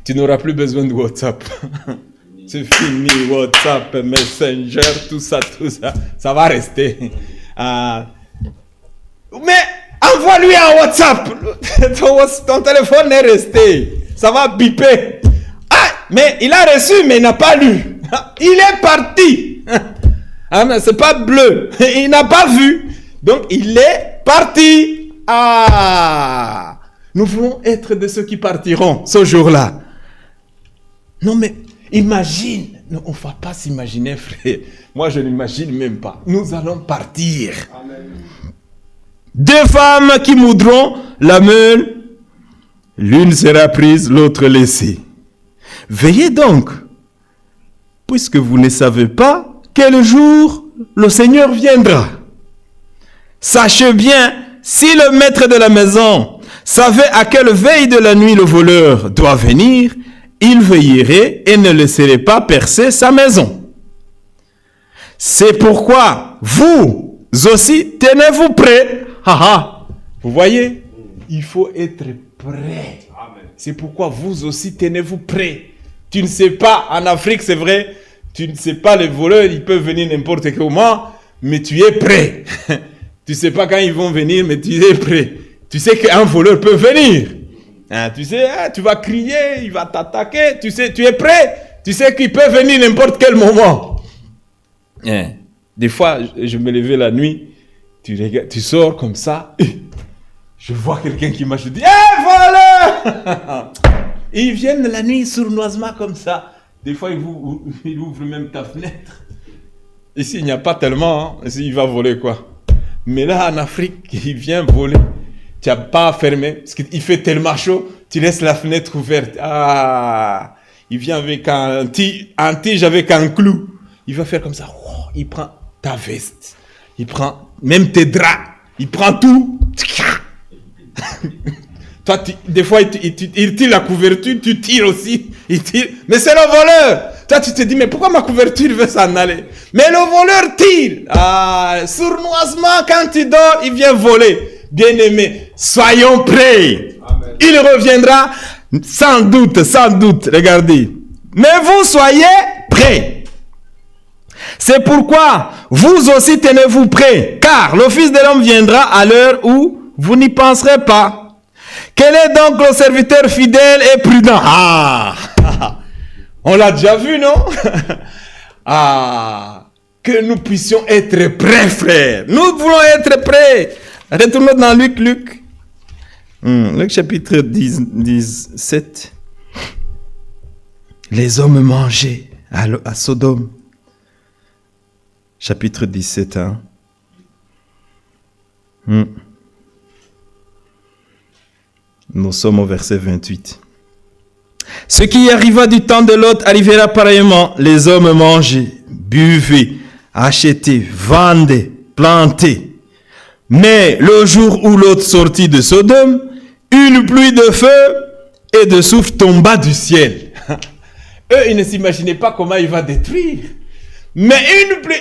Tu n'auras plus besoin de WhatsApp. C'est fini, WhatsApp, Messenger, tout ça. Ça va rester. Mais envoie-lui un WhatsApp. Ton téléphone est resté. Ça va biper. Mais il a reçu, mais il n'a pas lu. Il est parti. Mais c'est pas bleu. Il n'a pas vu. Donc, il est parti. Nous voulons être de ceux qui partiront ce jour-là. Non, mais imagine. Non, on ne va pas s'imaginer, frère. Moi, je n'imagine même pas. Nous allons partir. Amen. Deux femmes qui moudront la meule. L'une sera prise, l'autre laissée. Veillez donc, puisque vous ne savez pas quel jour le Seigneur viendra. Sachez bien, si le maître de la maison savait à quelle veille de la nuit le voleur doit venir, il veillerait et ne laisserait pas percer sa maison. C'est pourquoi vous aussi, tenez-vous prêts. Vous voyez, il faut être prêt. C'est pourquoi vous aussi, tenez-vous prêts. Tu ne sais pas, en Afrique, c'est vrai, tu ne sais pas, les voleurs, ils peuvent venir n'importe comment, mais tu es prêt. Tu ne sais pas quand ils vont venir, mais tu es prêt. Tu sais qu'un voleur peut venir. Tu sais, tu vas crier, il va t'attaquer. Tu sais, tu es prêt. Tu sais qu'il peut venir n'importe quel moment. Des fois, je me levais la nuit, tu sors comme ça, je vois quelqu'un qui marche, je dis, voleur! Ils viennent la nuit sournoisement comme ça. Des fois, ils ouvrent même ta fenêtre. Ici, il n'y a pas tellement. Ici, il va voler quoi. Mais là, en Afrique, il vient voler. Tu n'as pas fermé. Parce qu'il fait tellement chaud. Tu laisses la fenêtre ouverte. Il vient avec un tige avec un clou. Il va faire comme ça. Il prend ta veste. Il prend même tes draps. Il prend tout. Toi, des fois, il tire la couverture, tu tires aussi. Il tire. Mais c'est le voleur. Toi, tu te dis, mais pourquoi ma couverture veut s'en aller? Mais le voleur tire. Sournoisement, quand tu dors, il vient voler. Bien-aimés, soyons prêts. Amen. Il reviendra sans doute. Regardez. Mais vous soyez prêts. C'est pourquoi vous aussi tenez-vous prêts. Car le Fils de l'homme viendra à l'heure où vous n'y penserez pas. Quel est donc le serviteur fidèle et prudent? On l'a déjà vu, non? Que nous puissions être prêts, frères. Nous voulons être prêts. Retournons dans Luc. Luc chapitre 17. Les hommes mangeaient à Sodome. Chapitre 17. Nous sommes au verset 28. Ce qui arriva du temps de Lot arrivera pareillement. Les hommes mangeaient, buvaient, achetaient, vendaient, plantaient. Mais le jour où Lot sortit de Sodome, une pluie de feu et de souffle tomba du ciel. Eux, ils ne s'imaginaient pas comment il va détruire. Mais une pluie...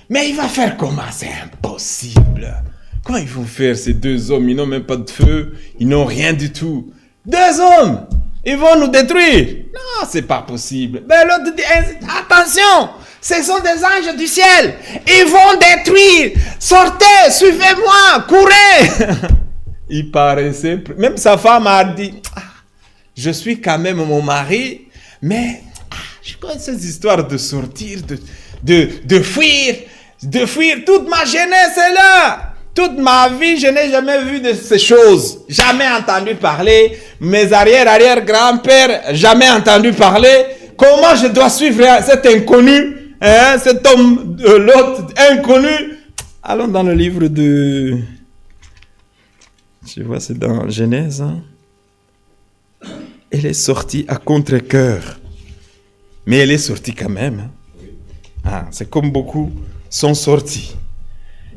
Mais il va faire comment? C'est impossible. Comment ils vont faire ces deux hommes? Ils n'ont même pas de feu. Ils n'ont rien du tout. Deux hommes! Ils vont nous détruire. Non, c'est pas possible. Mais l'autre dit, attention, ce sont des anges du ciel. Ils vont détruire. Sortez, suivez-moi, courez. Il paraissait, même sa femme a dit, je suis quand même mon mari, mais je connais ces histoires de sortir, de fuir. Toute ma jeunesse est là. Toute ma vie, je n'ai jamais vu de ces choses. Jamais entendu parler. Mes arrière-grands-pères, jamais entendu parler. Comment je dois suivre cet inconnu, cet homme de l'autre inconnu? Allons dans le livre de... Je vois, c'est dans Genèse. Elle est sortie à contre-cœur. Mais elle est sortie quand même. C'est comme beaucoup sont sortis.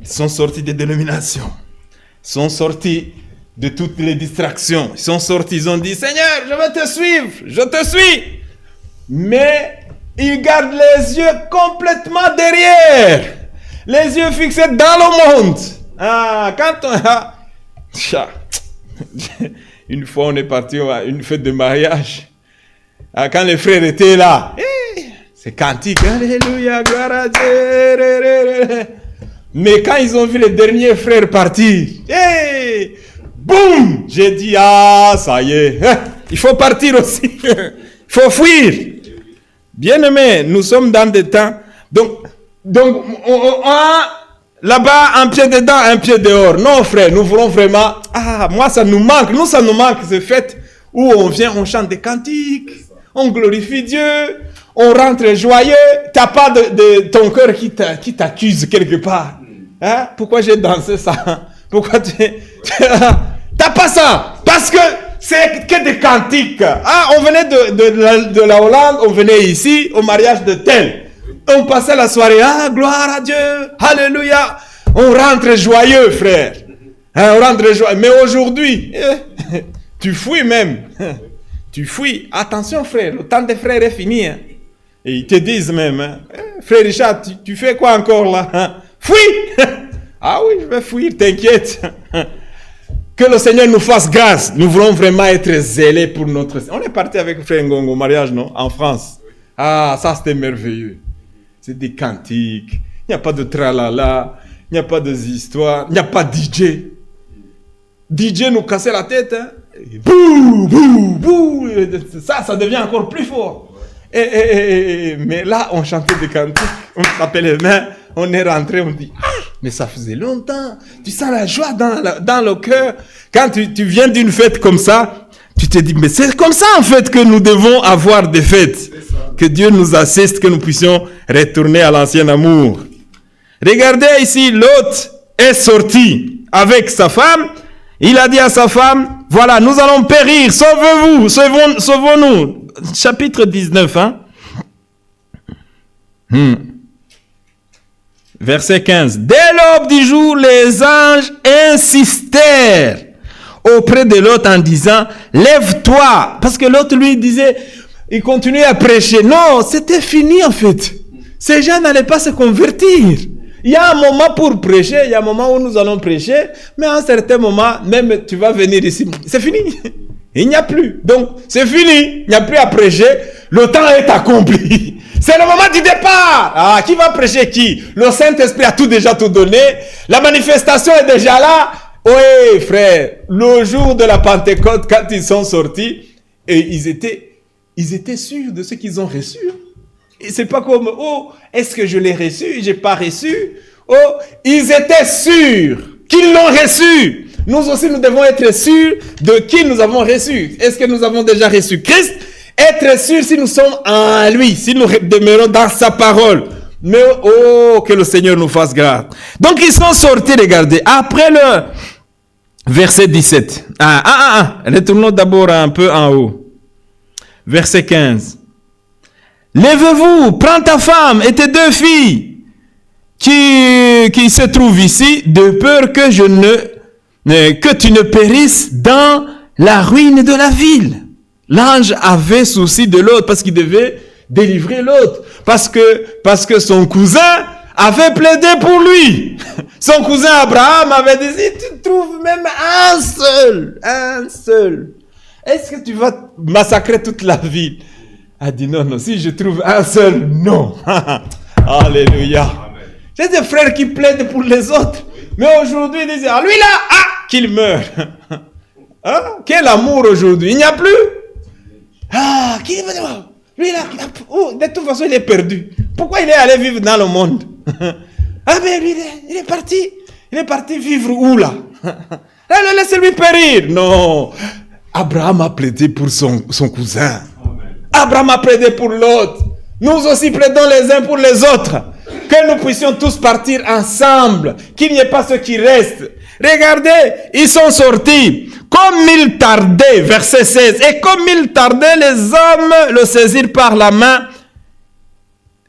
Ils sont sortis des dénominations. Ils sont sortis de toutes les distractions. Ils sont sortis, ils ont dit, Seigneur, je vais te suivre, je te suis. Mais ils gardent les yeux complètement derrière. Les yeux fixés dans le monde. Une fois, on est parti à une fête de mariage. Quand les frères étaient là, c'est cantique. Alléluia, gloire à Dieu. Mais quand ils ont vu les derniers frères partir, boum, j'ai dit, ça y est, il faut partir aussi, il faut fuir. Bien-aimés, nous sommes dans des temps, donc on a là-bas un pied dedans, un pied dehors. Non frère, nous voulons vraiment, moi ça nous manque, ça nous manque ce fait où on vient, on chante des cantiques, on glorifie Dieu, on rentre joyeux, t'as pas de ton cœur qui t'accuse quelque part. Pourquoi j'ai dansé ça? Pourquoi t'as pas ça? Parce que c'est que des cantiques. On venait de la Hollande, on venait ici au mariage de tel. On passait la soirée, gloire à Dieu, alléluia. On rentre joyeux, frère. On rentre joyeux. Mais aujourd'hui, tu fuis même. Tu fuis. Attention, frère, le temps des frères est fini. Et ils te disent même, frère Richard, tu fais quoi encore là? Fuis! Oui, je vais fuir, t'inquiète. Que le Seigneur nous fasse grâce. Nous voulons vraiment être zélés pour notre... On est parti avec Frère Ngongo au mariage, non? En France. Ça c'était merveilleux. C'est des cantiques. Il n'y a pas de tralala. Il n'y a pas d'histoires. Il n'y a pas de DJ. DJ nous cassait la tête. Bouh, bouh, bouh. Ça devient encore plus fort. Mais là, on chantait des cantiques. On tapait les mains. On est rentré, on dit, mais ça faisait longtemps. Tu sens la joie dans le cœur. Quand tu viens d'une fête comme ça, tu te dis, mais c'est comme ça en fait que nous devons avoir des fêtes. Que Dieu nous assiste, que nous puissions retourner à l'ancien amour. Regardez ici, Lot est sorti avec sa femme. Il a dit à sa femme, voilà, nous allons périr, sauvez-vous, sauvons-nous. Chapitre 19, Verset 15. Dès l'aube du jour, les anges insistèrent auprès de Lot en disant, lève-toi. Parce que l'autre lui disait, il continuait à prêcher. Non, c'était fini en fait. Ces gens n'allaient pas se convertir. Il y a un moment pour prêcher, il y a un moment où nous allons prêcher, mais à un certain moment, même tu vas venir ici, c'est fini. Il n'y a plus. Donc, c'est fini. Il n'y a plus à prêcher. Le temps est accompli. C'est le moment du départ. Qui va prêcher qui? Le Saint-Esprit a déjà tout donné. La manifestation est déjà là. Oui, frère. Le jour de la Pentecôte, quand ils sont sortis, et ils étaient sûrs de ce qu'ils ont reçu. Et c'est pas comme, est-ce que je l'ai reçu? J'ai pas reçu. Ils étaient sûrs qu'ils l'ont reçu. Nous aussi, nous devons être sûrs de qui nous avons reçu. Est-ce que nous avons déjà reçu Christ? Être sûr si nous sommes en lui, si nous demeurons dans sa parole. Mais que le Seigneur nous fasse grâce. Donc ils sont sortis, regardez, après Verset 17. Retournons d'abord un peu en haut. Verset 15. Lève-vous, prends ta femme et tes 2 filles qui se trouvent ici, de peur que que tu ne périsses dans la ruine de la ville. L'ange avait souci de l'autre parce qu'il devait délivrer l'autre. Parce que son cousin avait plaidé pour lui. Son cousin Abraham avait dit, si tu trouves même un seul, est-ce que tu vas massacrer toute la ville? A dit non, si je trouve un seul, non. Alléluia. J'ai des frères qui plaident pour les autres. Mais aujourd'hui, ils disent, lui là, qu'il meure. Quel amour aujourd'hui, il n'y a plus. Lui là, de toute façon, il est perdu. Pourquoi il est allé vivre dans le monde? Mais lui, il est parti. Il est parti vivre où là? Laissez-lui périr. Non. Abraham a plaidé pour son cousin. Abraham a plaidé pour l'autre. Nous aussi plaidons les uns pour les autres. Que nous puissions tous partir ensemble. Qu'il n'y ait pas ceux qui restent. Regardez, ils sont sortis. Comme il tardait, verset 16. Et comme il tardait, les hommes le saisirent par la main.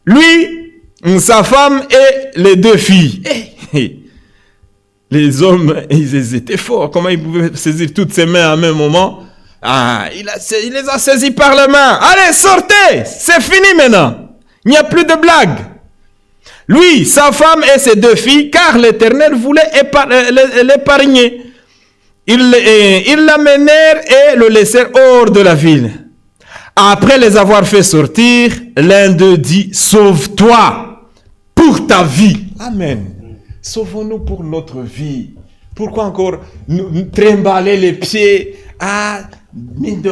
Lui, sa femme et les 2 filles. Les hommes, ils étaient forts. Comment ils pouvaient saisir toutes ces mains à un même moment? Il les a saisis par la main. Allez, sortez! C'est fini maintenant. Il n'y a plus de blague. Lui, sa femme et ses 2 filles, car l'Éternel voulait l'épargner. Ils l'amenèrent et le laissèrent hors de la ville. Après les avoir fait sortir, l'un d'eux dit, sauve-toi pour ta vie. Amen. Sauvons-nous pour notre vie. Pourquoi encore nous trimballer les pieds? Mine de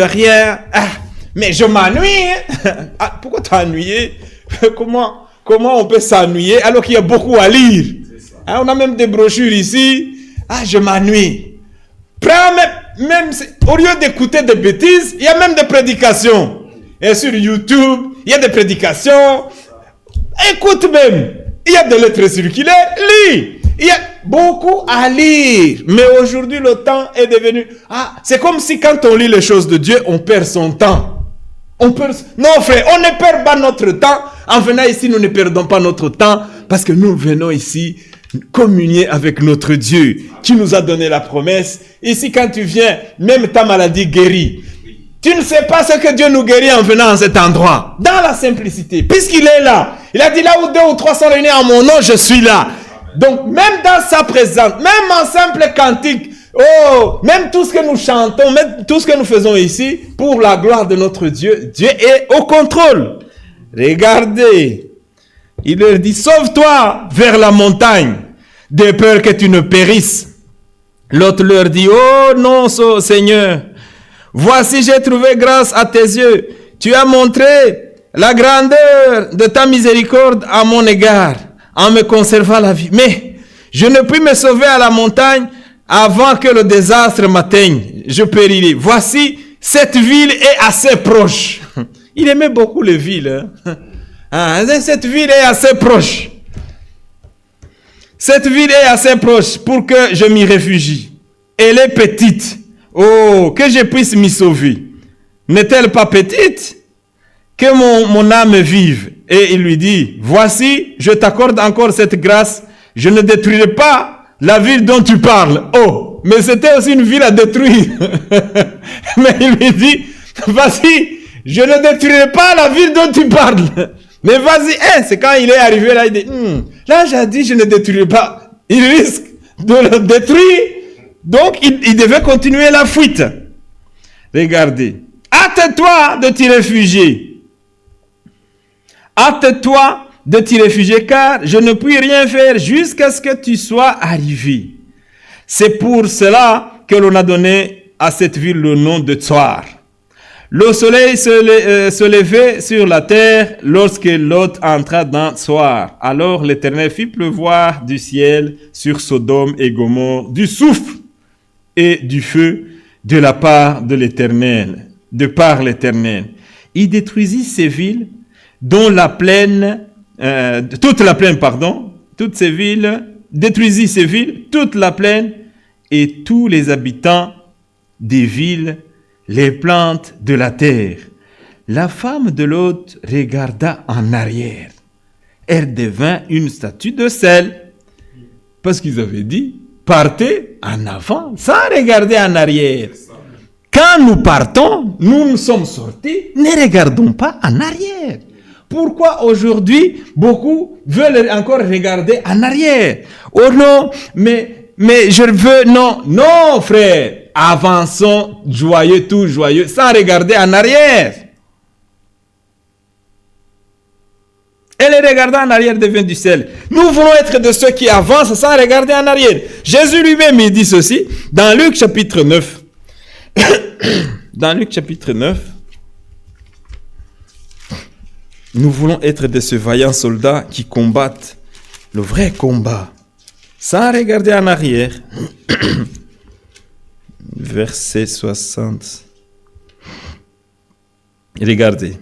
rien. Mais je m'ennuie. Pourquoi t'as ennuyé? Comment on peut s'ennuyer alors qu'il y a beaucoup à lire? On a même des brochures ici. Je m'ennuie. Prends même au lieu d'écouter des bêtises, il y a même des prédications. Et sur YouTube, il y a des prédications. Écoute même. Il y a des lettres circulaires. Lis. Il y a beaucoup à lire. Mais aujourd'hui, le temps est devenu... c'est comme si quand on lit les choses de Dieu, on perd son temps. Non, frère, on ne perd pas notre temps. En venant ici, nous ne perdons pas notre temps parce que nous venons ici communier avec notre Dieu qui nous a donné la promesse. Ici, quand tu viens, même ta maladie guérit. Tu ne sais pas ce que Dieu nous guérit en venant à cet endroit. Dans la simplicité. Puisqu'il est là. Il a dit là où 2 ou 3 sont réunis en mon nom, je suis là. Donc, même dans sa présence, même en simple cantique, même tout ce que nous chantons, même tout ce que nous faisons ici, pour la gloire de notre Dieu, Dieu est au contrôle. Regardez. Il leur dit, sauve-toi vers la montagne, de peur que tu ne périsses. L'autre leur dit, oh non, Seigneur, voici j'ai trouvé grâce à tes yeux. Tu as montré la grandeur de ta miséricorde à mon égard, en me conservant la vie. Mais je ne puis me sauver à la montagne avant que le désastre m'atteigne. Je périrai. Voici, cette ville est assez proche. Il aimait beaucoup les villes. Cette ville est assez proche. Cette ville est assez proche pour que je m'y réfugie. Elle est petite. Oh, que je puisse m'y sauver. N'est-elle pas petite? Que mon âme vive. Et il lui dit, voici, je t'accorde encore cette grâce. Je ne détruirai pas la ville dont tu parles. Oh, mais c'était aussi une ville à détruire. Mais il lui dit, vas-y, je ne détruirai pas la ville dont tu parles. Mais vas-y, c'est quand il est arrivé là, il dit, là j'ai dit je ne détruirai pas. Il risque de le détruire. Donc il devait continuer la fuite. Regardez. Hâte-toi de t'y réfugier. Hâte-toi de t'y réfugier, car je ne puis rien faire jusqu'à ce que tu sois arrivé. C'est pour cela que l'on a donné à cette ville le nom de Tsoar. Le soleil se levait sur la terre lorsque Lot entra dans Tsoar. Alors l'Éternel fit pleuvoir du ciel sur Sodome et Gomorrhe du souffle et du feu de la part de l'Éternel, de par l'Éternel. Il détruisit ces villes dont la plaine, toute ces villes, détruisit ces villes, toute la plaine et tous les habitants des villes, les plantes de la terre. La femme de l'hôte regarda en arrière. Elle devint une statue de sel. Parce qu'ils avaient dit, partez en avant sans regarder en arrière. Quand nous partons, nous sommes sortis, ne regardons pas en arrière. Pourquoi aujourd'hui, beaucoup veulent encore regarder en arrière? Oh non, mais je veux, non frère, avançons joyeux, tout joyeux, sans regarder en arrière. Et les regarder en arrière devient du sel. Nous voulons être de ceux qui avancent sans regarder en arrière. Jésus lui-même, il dit ceci, dans Luc chapitre 9. Dans Luc chapitre 9, nous voulons être de ces vaillants soldats qui combattent le vrai combat, sans regarder en arrière. Verset 60. Regardez.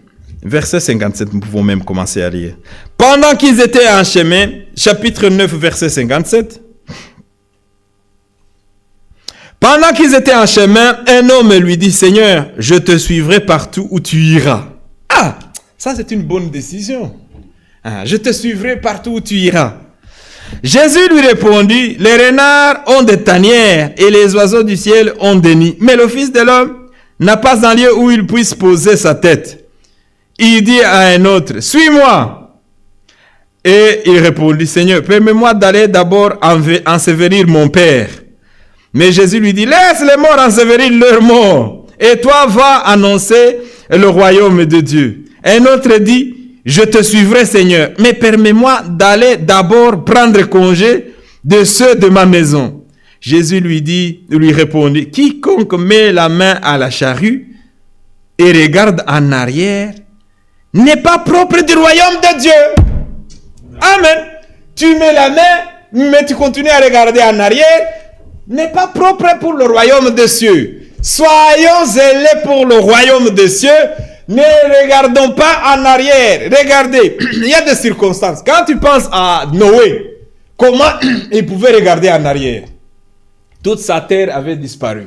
Verset 57, nous pouvons même commencer à lire. Pendant qu'ils étaient en chemin, chapitre 9, verset 57. Pendant qu'ils étaient en chemin, un homme lui dit, Seigneur, je te suivrai partout où tu iras. Ah, ça c'est une bonne décision. Ah, je te suivrai partout où tu iras. Jésus lui répondit, les renards ont des tanières et les oiseaux du ciel ont des nids. Mais le Fils de l'homme n'a pas un lieu où il puisse poser sa tête. Il dit à un autre, suis-moi. Et il répondit, Seigneur, permets-moi d'aller d'abord ensevelir mon père. Mais Jésus lui dit, laisse les morts ensevelir leurs morts. Et toi, va annoncer le royaume de Dieu. Un autre dit, je te suivrai, Seigneur, mais permets-moi d'aller d'abord prendre congé de ceux de ma maison. Jésus lui répondit, quiconque met la main à la charrue et regarde en arrière, n'est pas propre du royaume de Dieu. Amen. Tu mets la main, mais tu continues à regarder en arrière, n'est pas propre pour le royaume des cieux. Soyons zélés pour le royaume des cieux. Ne regardons pas en arrière. Regardez, il y a des circonstances. Quand tu penses à Noé, comment il pouvait regarder en arrière? Toute sa terre avait disparu.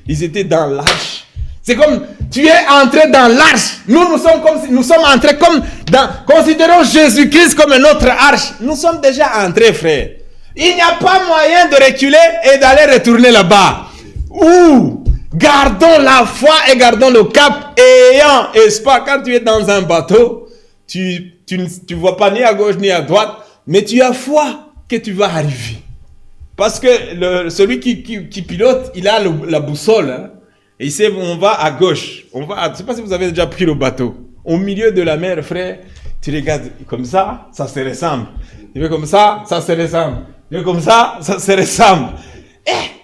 Ils étaient dans l'arche. C'est comme, tu es entré dans l'arche. Nous sommes entrés considérons Jésus-Christ comme notre arche. Nous sommes déjà entrés, frère. Il n'y a pas moyen de reculer et d'aller retourner là-bas. Gardons la foi et gardons le cap. Ayant espoir, quand tu es dans un bateau, tu ne vois pas ni à gauche ni à droite, mais tu as foi que tu vas arriver. Parce que celui qui pilote, il a la boussole, hein. Et il sait, on va à gauche. Je ne sais pas si vous avez déjà pris le bateau. Au milieu de la mer, frère, tu regardes comme ça se ressemble. Tu fais comme ça se ressemble. Tu fais comme ça se ressemble.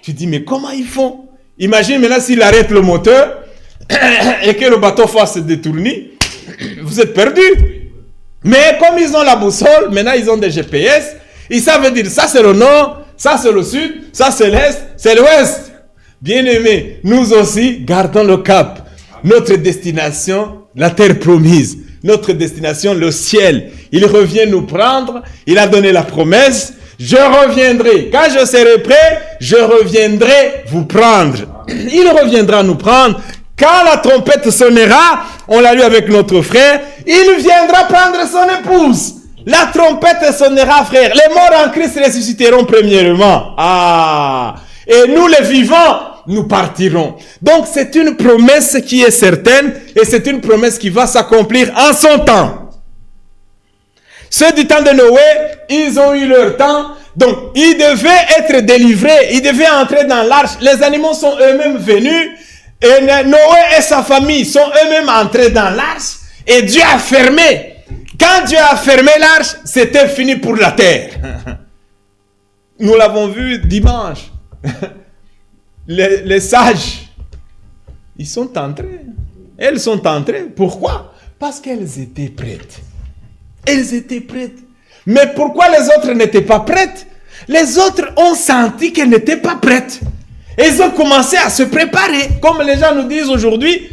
Tu dis, mais comment ils font? Imagine maintenant s'il arrête le moteur et que le bateau fasse se détourner. Vous êtes perdus. Mais comme ils ont la boussole, maintenant ils ont des GPS. Ils savent dire, ça c'est le nord, ça c'est le sud, ça c'est l'est, c'est l'ouest. Bien-aimés, nous aussi, gardons le cap. Notre destination, la terre promise. Notre destination, le ciel. Il revient nous prendre. Il a donné la promesse. Je reviendrai. Quand je serai prêt, je reviendrai vous prendre. Il reviendra nous prendre. Quand la trompette sonnera, on l'a lu avec notre frère, il viendra prendre son épouse. La trompette sonnera, frère. Les morts en Christ ressusciteront premièrement. Et nous les vivants, nous partirons. Donc c'est une promesse qui est certaine et c'est une promesse qui va s'accomplir en son temps. Ceux du temps de Noé, ils ont eu leur temps. Donc ils devaient être délivrés, ils devaient entrer dans l'arche. Les animaux sont eux-mêmes venus et Noé et sa famille sont eux-mêmes entrés dans l'arche et Dieu a fermé. Quand Dieu a fermé l'arche, c'était fini pour la terre. Nous l'avons vu dimanche. Les sages, ils sont entrés. Elles sont entrées. Pourquoi? Parce qu'elles étaient prêtes. Elles étaient prêtes. Mais pourquoi les autres n'étaient pas prêtes? Les autres ont senti qu'elles n'étaient pas prêtes. Ils ont commencé à se préparer. Comme les gens nous disent aujourd'hui,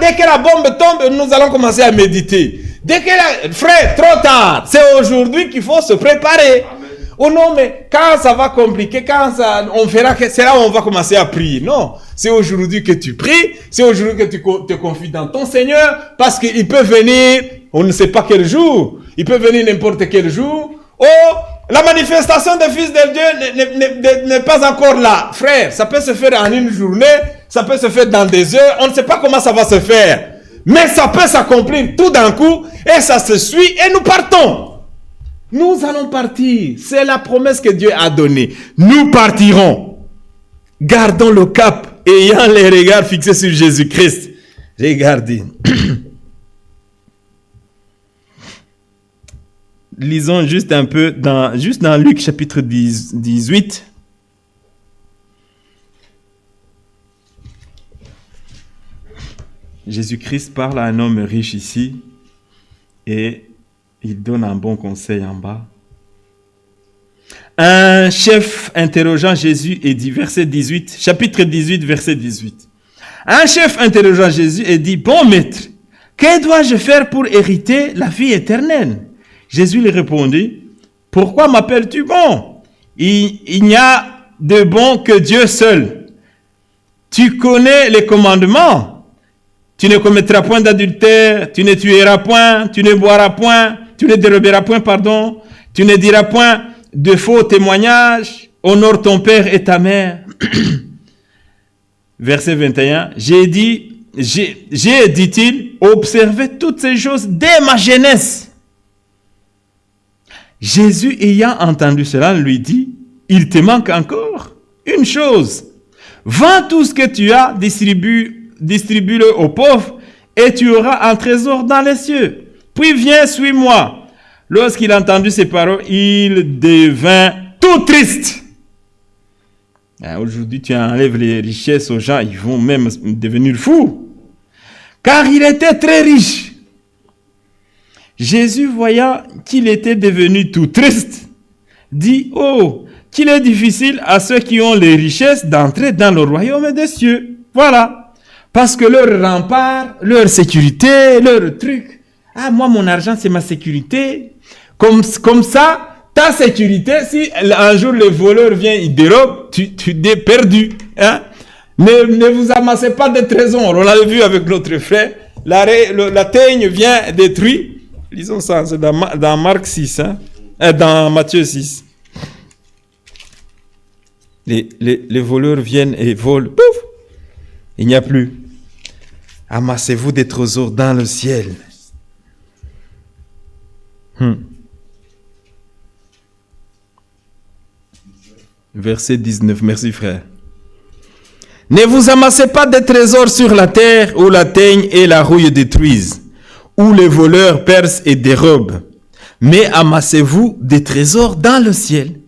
dès que la bombe tombe, nous allons commencer à méditer. Frère, trop tard. C'est aujourd'hui qu'il faut se préparer. Oh non, mais quand ça va compliquer, on verra que c'est là où on va commencer à prier. Non, c'est aujourd'hui que tu pries, c'est aujourd'hui que tu te confies dans ton Seigneur, parce qu'il peut venir, on ne sait pas quel jour, il peut venir n'importe quel jour. Oh, la manifestation des fils de Dieu n'est pas encore là. Frère, ça peut se faire en une journée, ça peut se faire dans des heures, on ne sait pas comment ça va se faire. Mais ça peut s'accomplir tout d'un coup, et ça se suit, et nous partons. Nous allons partir. C'est la promesse que Dieu a donnée. Nous partirons. Gardons le cap, ayant les regards fixés sur Jésus-Christ. Regardez. Lisons juste un peu dans Luc chapitre 18. Jésus-Christ parle à un homme riche ici et il donne un bon conseil en bas. Un chef interrogeant Jésus et dit, verset 18, chapitre 18, verset 18. Un chef interrogeant Jésus et dit, bon maître, que dois-je faire pour hériter la vie éternelle? Jésus lui répondit, pourquoi m'appelles-tu bon? Il n'y a de bon que Dieu seul. Tu connais les commandements. Tu ne commettras point d'adultère, tu ne tueras point, tu ne boiras point, tu ne déroberas point, tu ne diras point de faux témoignages, honore ton père et ta mère. Verset 21, j'ai, dit-il, observé toutes ces choses dès ma jeunesse. Jésus, ayant entendu cela, lui dit, il te manque encore une chose. Vends tout ce que tu as, distribue-le aux pauvres, et tu auras un trésor dans les cieux. Puis viens, suis-moi. Lorsqu'il a entendu ces paroles, il devint tout triste. Aujourd'hui, tu enlèves les richesses aux gens, ils vont même devenir fous. Car il était très riche. Jésus, voyant qu'il était devenu tout triste, dit, oh, qu'il est difficile à ceux qui ont les richesses d'entrer dans le royaume des cieux. Voilà. Parce que leur rempart, leur sécurité, leur truc. Ah, moi, mon argent, c'est ma sécurité. Comme ça, ta sécurité, si un jour le voleur vient, il dérobe, tu es perdu. Hein? Ne vous amassez pas de trésors. On l'a vu avec notre frère. La teigne vient détruire. Lisons ça, c'est dans Marc 6, hein? Dans Matthieu 6. Les voleurs viennent et volent. Pouf! Il n'y a plus. Amassez-vous des trésors dans le ciel. Verset 19, merci frère. Ne vous amassez pas des trésors sur la terre où la teigne et la rouille détruisent, où les voleurs percent et dérobent. Mais amassez-vous des trésors dans le ciel,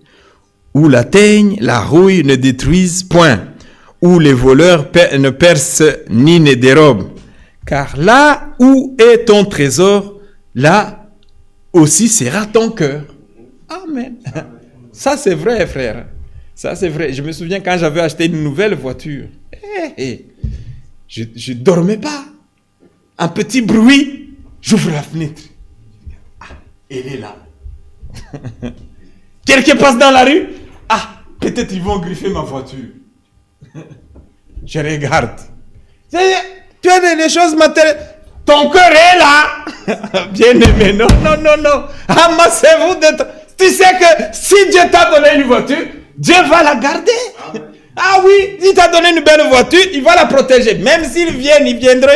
où la teigne, la rouille ne détruisent point, où les voleurs ne percent ni ne dérobent. Car là où est ton trésor, là aussi sera ton cœur. Amen. Ça c'est vrai, frère. Ça c'est vrai. Je me souviens quand j'avais acheté une nouvelle voiture. Je ne dormais pas. Un petit bruit, j'ouvre la fenêtre. Ah, elle est là. Quelqu'un passe dans la rue. Ah, peut-être ils vont griffer ma voiture. Je regarde. Tu as des choses matérielles. Ton cœur est là. Bien aimé, non. Amassez-vous d'être. Tu sais que si Dieu t'a donné une voiture, Dieu va la garder. Ah oui, il t'a donné une belle voiture, il va la protéger. Même s'ils viennent, ils viendront.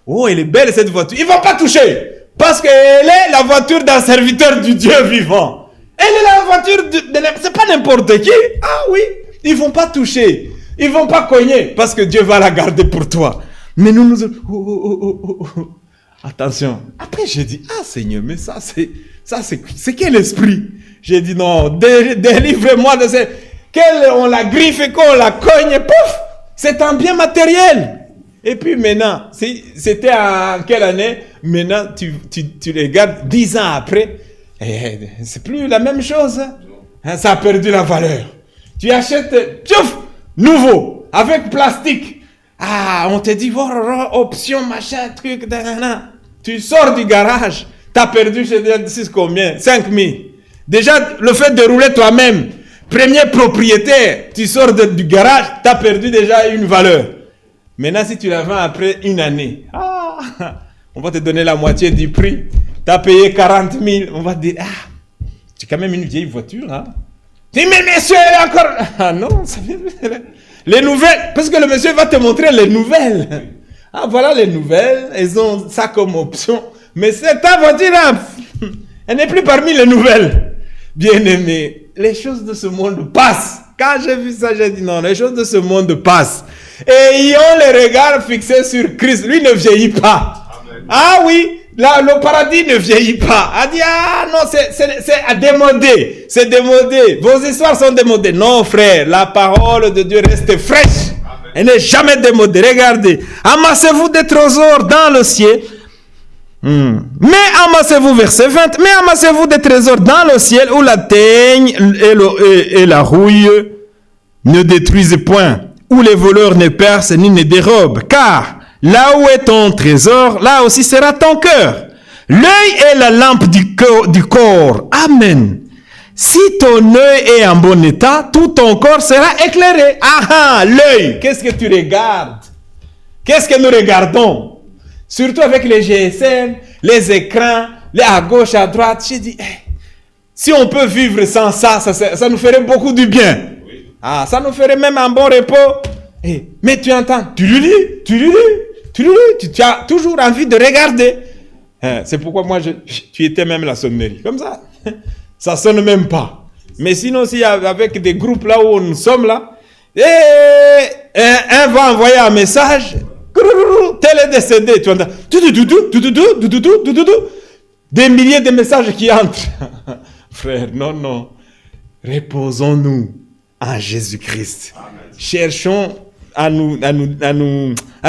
Oh, elle est belle cette voiture. Ils ne vont pas toucher. Parce qu'elle est la voiture d'un serviteur du Dieu vivant. Elle est la voiture c'est pas n'importe qui. Ah oui, ils ne vont pas toucher. Ils ne vont pas cogner. Parce que Dieu va la garder pour toi. Mais nous. Attention. Après, j'ai dit, ah Seigneur, mais c'est quel esprit? J'ai dit, non, délivre-moi de ces... On la griffe et qu'on la cogne, pouf! C'est un bien matériel. Et puis maintenant, c'était en quelle année? Maintenant, tu regardes 10 ans après, c'est plus la même chose. Hein, ça a perdu la valeur. Tu achètes, tchouf, nouveau, avec plastique. Ah, on te dit, option, machin, truc, nanana. Tu sors du garage, t'as perdu, je dis combien? 5 000. Déjà, le fait de rouler toi-même, premier propriétaire, tu sors du garage, tu as perdu déjà une valeur. Maintenant, si tu la vends après une année, on va te donner la moitié du prix. Tu as payé 40 000, on va te dire, c'est quand même une vieille voiture. Hein? Tu dis, mais monsieur, elle est encore... Ah non, ça vient... Les nouvelles, parce que le monsieur va te montrer les nouvelles. Voilà les nouvelles, elles ont ça comme option. Mais c'est ta voiture-là, elle n'est plus parmi les nouvelles. Bien-aimé, les choses de ce monde passent. Quand j'ai vu ça, j'ai dit non, les choses de ce monde passent. Et ils ont les regards fixés sur Christ. Lui ne vieillit pas. Amen. Ah oui, là, le paradis ne vieillit pas. A dit, non, c'est démodé. C'est démodé. Vos histoires sont démodées. Non, frère, la parole de Dieu reste fraîche. Amen. Elle n'est jamais démodée. Regardez. Amassez-vous des trésors dans le ciel. Mais amassez-vous, verset 20, mais amassez-vous des trésors dans le ciel où la teigne et la rouille ne détruisent point, où les voleurs ne percent ni ne dérobent. Car là où est ton trésor, là aussi sera ton cœur. L'œil est la lampe du corps. Amen. Si ton œil est en bon état, tout ton corps sera éclairé. L'œil, qu'est-ce que tu regardes? Qu'est-ce que nous regardons? Surtout avec les GSM, les écrans, les à gauche, à droite. J'ai dit, si on peut vivre sans ça, ça nous ferait beaucoup du bien. Oui. Ça nous ferait même un bon repos. Mais tu entends, tu as toujours envie de regarder. C'est pourquoi moi, tu étais même la sonnerie. Comme ça, ça sonne même pas. Mais sinon, si avec des groupes là où nous sommes là, un va envoyer un message... Tel est décédé, tu entends des milliers de messages qui entrent. Frère, non. Reposons-nous en Jésus-Christ. Amen. Cherchons à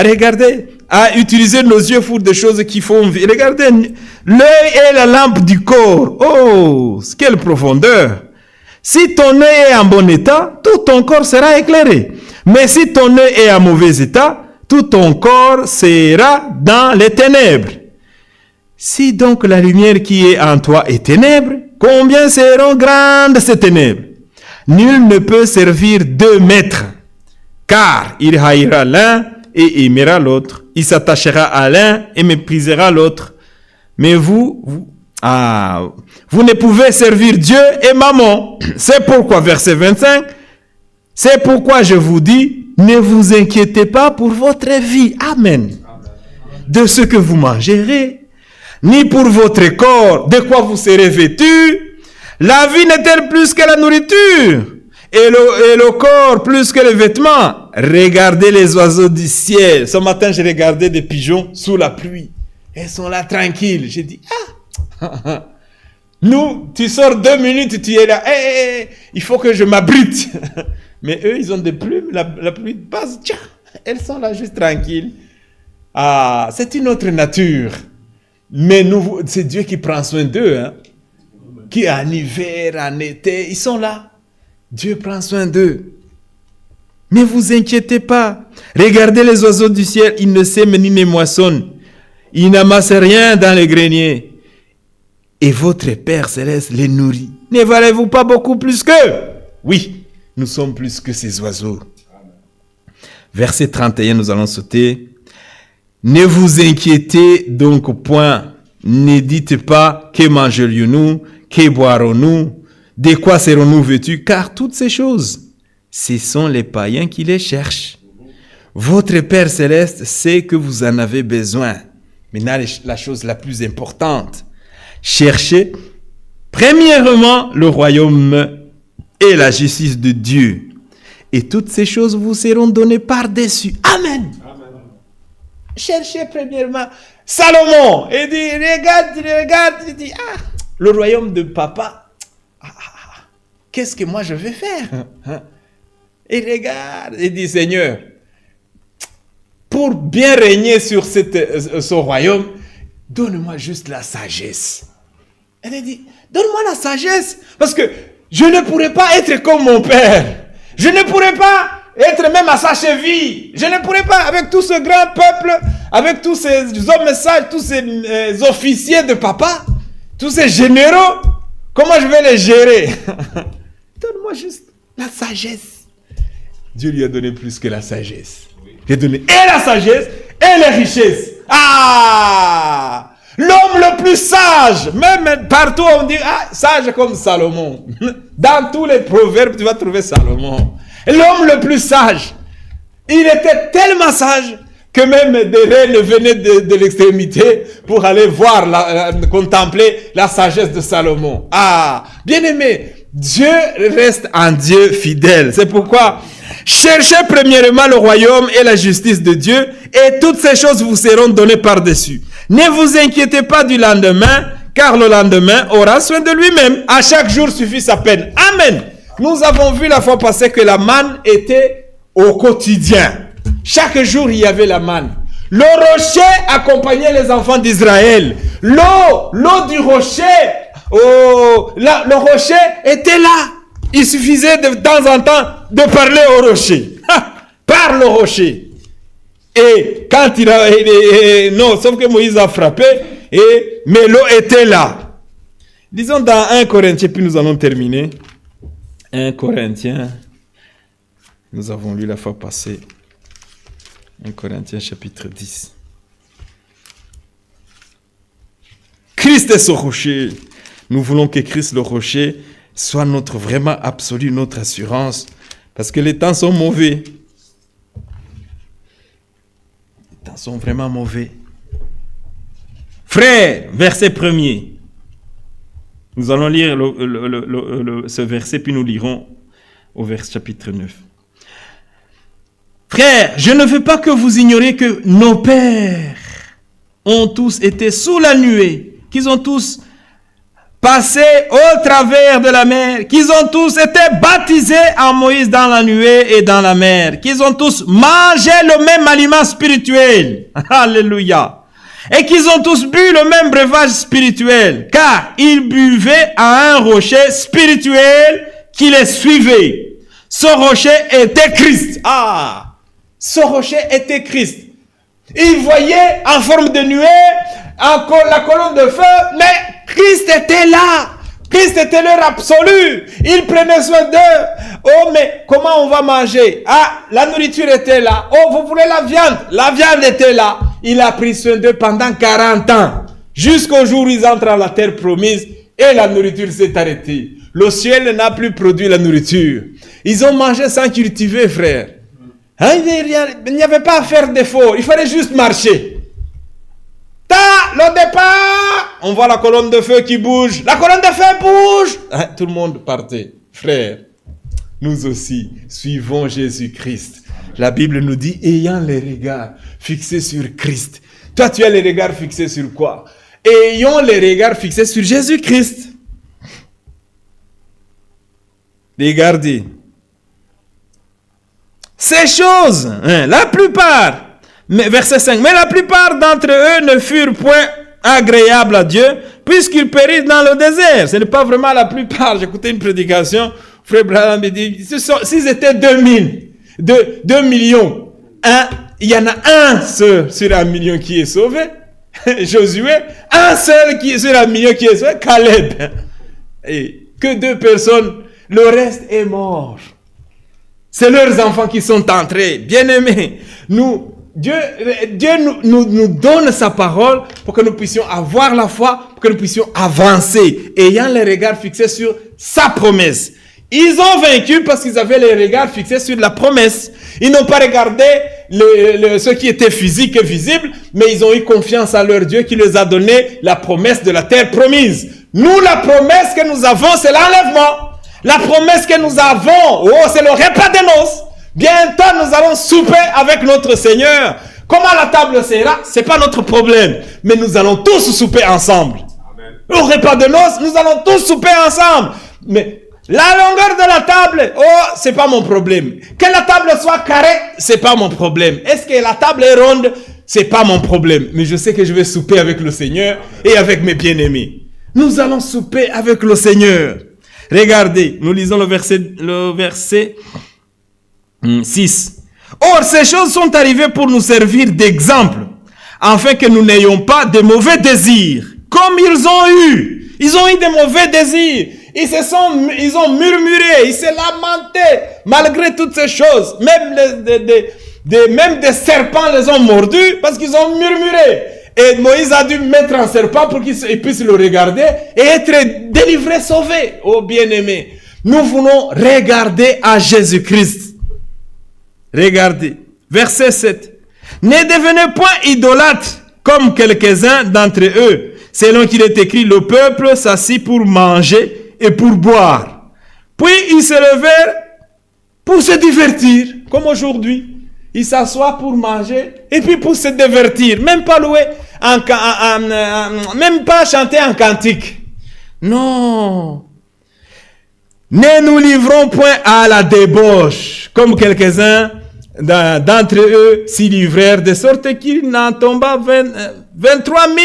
regarder, à utiliser nos yeux pour des choses qui font vivre. Regardez, l'œil est la lampe du corps. Oh, quelle profondeur. Si ton œil est en bon état, tout ton corps sera éclairé. Mais si ton œil est en mauvais état, tout ton corps sera dans les ténèbres. Si donc la lumière qui est en toi est ténèbre, combien seront grandes ces ténèbres? Nul ne peut servir 2 maîtres, car il haïra l'un et aimera l'autre. Il s'attachera à l'un et méprisera l'autre. Mais vous ne pouvez servir Dieu et Mammon. C'est pourquoi, verset 25, c'est pourquoi je vous dis, ne vous inquiétez pas pour votre vie. Amen. De ce que vous mangerez, ni pour votre corps, de quoi vous serez vêtus. La vie n'est-elle plus que la nourriture, et le corps plus que les vêtements? Regardez les oiseaux du ciel. Ce matin, j'ai regardé des pigeons sous la pluie. Ils sont là tranquilles. J'ai dit, nous, tu sors 2 minutes, tu es là. Il faut que je m'abrite. Mais eux, ils ont des plumes, la pluie passe, tiens, elles sont là juste tranquilles. C'est une autre nature. Mais nous, c'est Dieu qui prend soin d'eux. Hein? Qui en hiver, en été, ils sont là. Dieu prend soin d'eux. Ne vous inquiétez pas. Regardez les oiseaux du ciel, ils ne sèment ni ne moissonnent. Ils n'amassent rien dans les greniers. Et votre Père Céleste les nourrit. Ne valez-vous pas beaucoup plus qu'eux? Oui. Nous sommes plus que ces oiseaux. Verset 31, nous allons sauter. Ne vous inquiétez donc point. Ne dites pas que mangerions-nous, que boirons-nous, de quoi serons-nous vêtus, car toutes ces choses, ce sont les païens qui les cherchent. Votre Père Céleste sait que vous en avez besoin. Maintenant, la chose la plus importante. Cherchez premièrement le royaume et la justice de Dieu. Et toutes ces choses vous seront données par-dessus. Amen. Amen. Cherchez premièrement. Salomon, il dit, regarde, il dit, le royaume de papa, qu'est-ce que moi je vais faire? Il regarde, il dit, Seigneur, pour bien régner sur ce royaume, donne-moi juste la sagesse. Elle dit, donne-moi la sagesse, parce que je ne pourrais pas être comme mon père. Je ne pourrais pas être même à sa cheville. Je ne pourrais pas, avec tout ce grand peuple, avec tous ces hommes sages, tous ces officiers de papa, tous ces généraux, Comment je vais les gérer? Donne-moi juste la sagesse. Dieu lui a donné plus que la sagesse. Il a donné et la sagesse et les richesses. Ah! L'homme le plus sage, même partout on dit, ah, sage comme Salomon. Dans tous les proverbes, tu vas trouver Salomon. L'homme le plus sage. Il était tellement sage que même des reines venaient de l'extrémité pour aller voir, contempler la sagesse de Salomon. Ah, bien-aimé, Dieu reste un Dieu fidèle. C'est pourquoi cherchez premièrement le royaume et la justice de Dieu et toutes ces choses vous seront données par-dessus. Ne vous inquiétez pas du lendemain, car le lendemain aura soin de lui-même. À chaque jour suffit sa peine. Amen. Nous avons vu la fois passée que la manne était au quotidien. Chaque jour, il y avait la manne. Le rocher accompagnait les enfants d'Israël. L'eau du rocher, le rocher était là. Il suffisait de temps en temps de parler au rocher. Parle au rocher. Et quand non, sauf que Moïse a frappé, mais l'eau était là. Disons dans 1 Corinthiens, puis nous allons terminer. 1 Corinthiens, nous avons lu la fois passée. 1 Corinthiens chapitre 10. Christ est ce rocher. Nous voulons que Christ le rocher soit notre vraiment absolu, notre assurance. Parce que les temps sont mauvais. Les temps sont vraiment mauvais. Frères, verset 1er. Nous allons lire ce verset, puis nous lirons au verset chapitre 9. Frères, je ne veux pas que vous ignoriez que nos pères ont tous été sous la nuée, qu'ils ont tous passé au travers de la mer, qu'ils ont tous été baptisés en Moïse dans la nuée et dans la mer, qu'ils ont tous mangé le même aliment spirituel. Alléluia. Et qu'ils ont tous bu le même breuvage spirituel, car ils buvaient à un rocher spirituel qui les suivait. Ce rocher était Christ. Ah! Ce rocher était Christ. Ils voyaient en forme de nuée, la colonne de feu, mais Christ était là. Christ était leur absolu. Il prenait soin d'eux. Oh, mais comment on va manger? Ah, la nourriture était là. Oh, vous voulez la viande? La viande était là. Il a pris soin d'eux pendant 40 ans. Jusqu'au jour où ils entrent dans la terre promise et la nourriture s'est arrêtée. Le ciel n'a plus produit la nourriture. Ils ont mangé sans cultiver, frère. Hein, il n'y avait pas à faire d'efforts. Il fallait juste marcher. Le départ, on voit la colonne de feu qui bouge. La colonne de feu bouge. Hein, tout le monde partait. Frère, nous aussi, suivons Jésus-Christ. La Bible nous dit, ayant les regards fixés sur Christ. Toi, tu as les regards fixés sur quoi? Ayons les regards fixés sur Jésus-Christ. Regardez. Ces choses, la plupart, verset 5, mais la plupart d'entre eux ne furent point agréables à Dieu, puisqu'ils périssent dans le désert. Ce n'est pas vraiment la plupart. J'écoutais une prédication, frère Branham me dit, s'ils étaient 2 millions, il y en a un seul sur 1 million qui est sauvé, Josué, un seul qui est sur 1 million qui est sauvé, Caleb. Et que 2 personnes, le reste est mort. C'est leurs enfants qui sont entrés. Bien-aimés, Dieu nous donne sa parole pour que nous puissions avoir la foi, pour que nous puissions avancer, ayant les regards fixés sur sa promesse. Ils ont vaincu parce qu'ils avaient les regards fixés sur la promesse. Ils n'ont pas regardé ce qui était physique et visible, mais ils ont eu confiance à leur Dieu qui les a donné la promesse de la terre promise. Nous, la promesse que nous avons, c'est l'enlèvement. La promesse que nous avons, c'est le repas de noces. Bientôt, nous allons souper avec notre Seigneur. Comment la table sera, c'est pas notre problème. Mais nous allons tous souper ensemble. Amen. Au repas de noces, nous allons tous souper ensemble. Mais la longueur de la table, c'est pas mon problème. Que la table soit carrée, c'est pas mon problème. Est-ce que la table est ronde? C'est pas mon problème. Mais je sais que je vais souper avec le Seigneur et avec mes bien-aimés. Nous allons souper avec le Seigneur. Regardez, nous lisons le verset 6. Or, ces choses sont arrivées pour nous servir d'exemple, afin que nous n'ayons pas de mauvais désirs, comme ils ont eu. Ils ont eu des mauvais désirs. Ils ont murmuré, ils se lamentaient malgré toutes ces choses. Même même des serpents les ont mordus parce qu'ils ont murmuré. Et Moïse a dû mettre un serpent pour qu'ils puissent le regarder et être délivré, sauvé. Oh bien-aimés, nous voulons regarder à Jésus-Christ. Regardez, verset 7. Ne devenez point idolâtres comme quelques-uns d'entre eux, selon qu'il est écrit, le peuple s'assit pour manger et pour boire. Puis ils se levèrent pour se divertir, comme aujourd'hui. Ils s'assoient pour manger et puis pour se divertir. Même pas louer, même pas chanter un cantique. Non. Ne nous livrons point à la débauche, comme quelques-uns d'entre eux s'y livrèrent, de sorte qu'il n'en tomba 23 000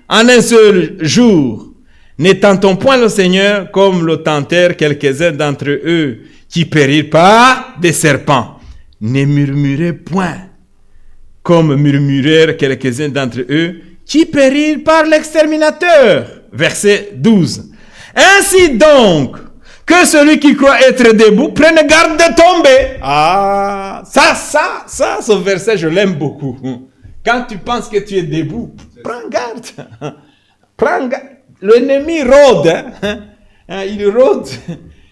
en un seul jour. Ne tentons point le Seigneur comme le tentèrent quelques-uns d'entre eux qui périrent par des serpents. Ne murmurez point comme murmurèrent quelques-uns d'entre eux qui périrent par l'exterminateur. Verset 12. Ainsi donc, que celui qui croit être debout prenne garde de tomber. Ah, ça, ce verset, je l'aime beaucoup. Quand tu penses que tu es debout, prends garde. Prends garde. L'ennemi rôde. Il rôde,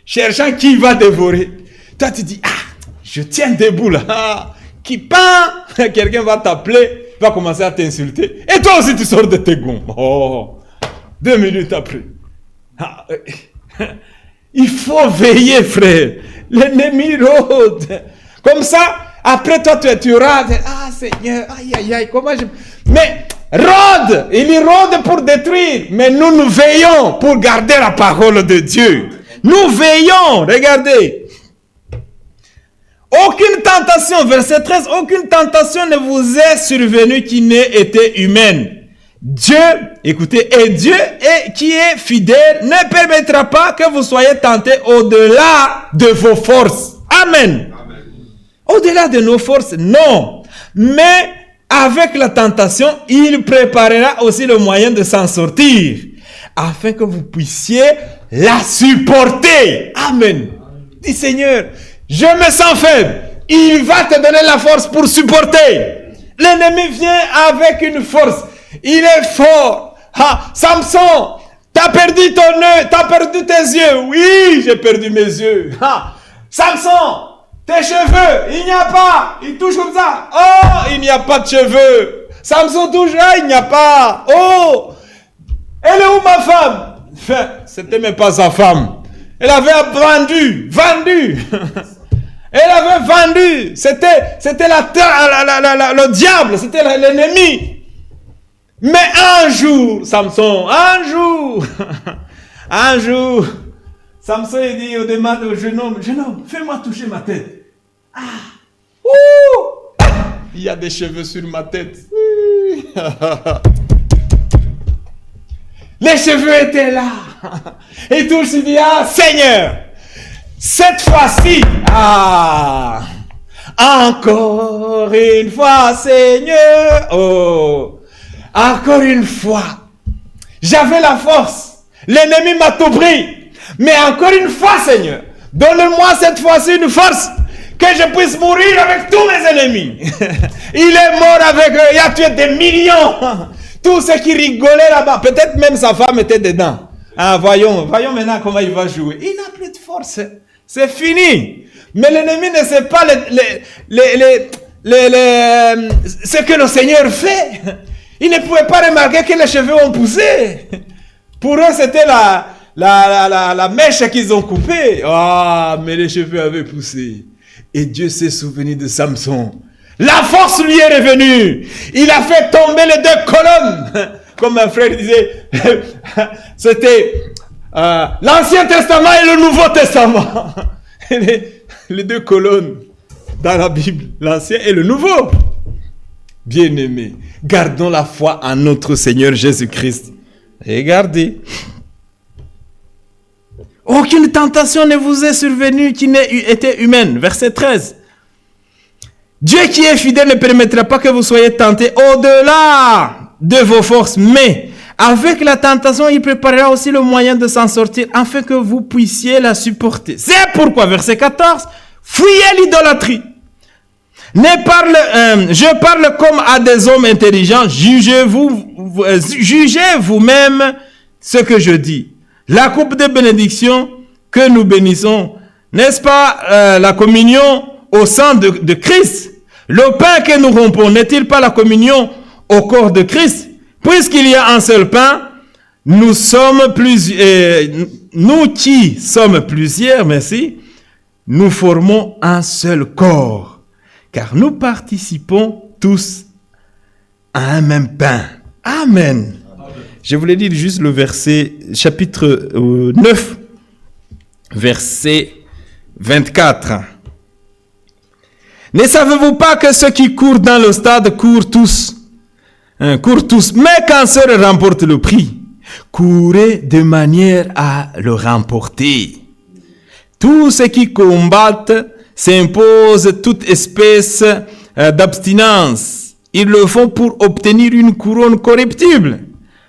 cherchant qui va dévorer. Toi, tu dis, je tiens debout là. Qui peint, quelqu'un va t'appeler, va commencer à t'insulter. Et toi aussi, tu sors de tes gonds. Oh, 2 minutes après. Il faut veiller, frère. L'ennemi rôde. Comme ça, après toi, tu rades. Ah, Seigneur, aïe, comment je... Mais rôde, il y rôde pour détruire. Mais nous veillons pour garder la parole de Dieu. Nous veillons, regardez. Aucune tentation, verset 13, aucune tentation ne vous est survenue qui n'ait été humaine. Dieu, écoutez, et Dieu qui est fidèle ne permettra pas que vous soyez tentés au-delà de vos forces. Amen. Amen. Au-delà de nos forces, non. Mais avec la tentation, il préparera aussi le moyen de s'en sortir, afin que vous puissiez la supporter. Amen. Dis Seigneur, je me sens faible. Il va te donner la force pour supporter. L'ennemi vient avec une force. Il est fort. Samson, t'as perdu ton œil, t'as perdu tes yeux. Oui, j'ai perdu mes yeux. Samson, tes cheveux, il n'y a pas. Il touche comme ça. Oh, il n'y a pas de cheveux. Samson touche, il n'y a pas. Oh, elle est où ma femme? Enfin, c'était même pas sa femme. Elle avait vendu. Elle avait vendu. C'était le diable, c'était l'ennemi. Mais un jour, Samson, un jour, Samson il dit au demande au jeune homme, fais-moi toucher ma tête. Il y a des cheveux sur ma tête. Les cheveux étaient là. Et tout il dit, Seigneur, cette fois-ci, encore une fois, Seigneur, encore une fois, j'avais la force, l'ennemi m'a tout pris, mais encore une fois, Seigneur, donne-moi cette fois-ci une force, que je puisse mourir avec tous mes ennemis. Il est mort avec eux, il a tué des millions, tous ceux qui rigolaient là-bas, peut-être même sa femme était dedans. Voyons maintenant comment il va jouer. Il n'a plus de force, c'est fini. Mais l'ennemi ne sait pas ce que le Seigneur fait. Il ne pouvait pas remarquer que les cheveux ont poussé. Pour eux, c'était la mèche qu'ils ont coupée. Mais les cheveux avaient poussé. Et Dieu s'est souvenu de Samson. La force lui est revenue. Il a fait tomber les 2 colonnes. Comme un frère disait, c'était l'Ancien Testament et le Nouveau Testament. Les 2 colonnes dans la Bible, l'Ancien et le Nouveau. Bien-aimés, gardons la foi en notre Seigneur Jésus-Christ. Regardez. Aucune tentation ne vous est survenue qui n'ait été humaine. Verset 13. Dieu qui est fidèle ne permettra pas que vous soyez tentés au-delà de vos forces, mais Avec la tentation, il préparera aussi le moyen de s'en sortir afin que vous puissiez la supporter. C'est pourquoi, verset 14, fuyez l'idolâtrie. Je parle comme à des hommes intelligents. Jugez vous-même ce que je dis. La coupe de bénédiction que nous bénissons, n'est-ce pas la communion au sang de Christ? Le pain que nous rompons, n'est-il pas la communion au corps de Christ? Puisqu'il y a un seul pain, nous qui sommes plusieurs, merci, nous formons un seul corps, car nous participons tous à un même pain. Amen. Je voulais lire juste le verset, chapitre 9, verset 24. Ne savez-vous pas que ceux qui courent dans le stade courent tous, mais qu'un seul remporte le prix? Courez de manière à le remporter. Tous ceux qui combattent s'imposent toute espèce d'abstinence. Ils le font pour obtenir une couronne corruptible.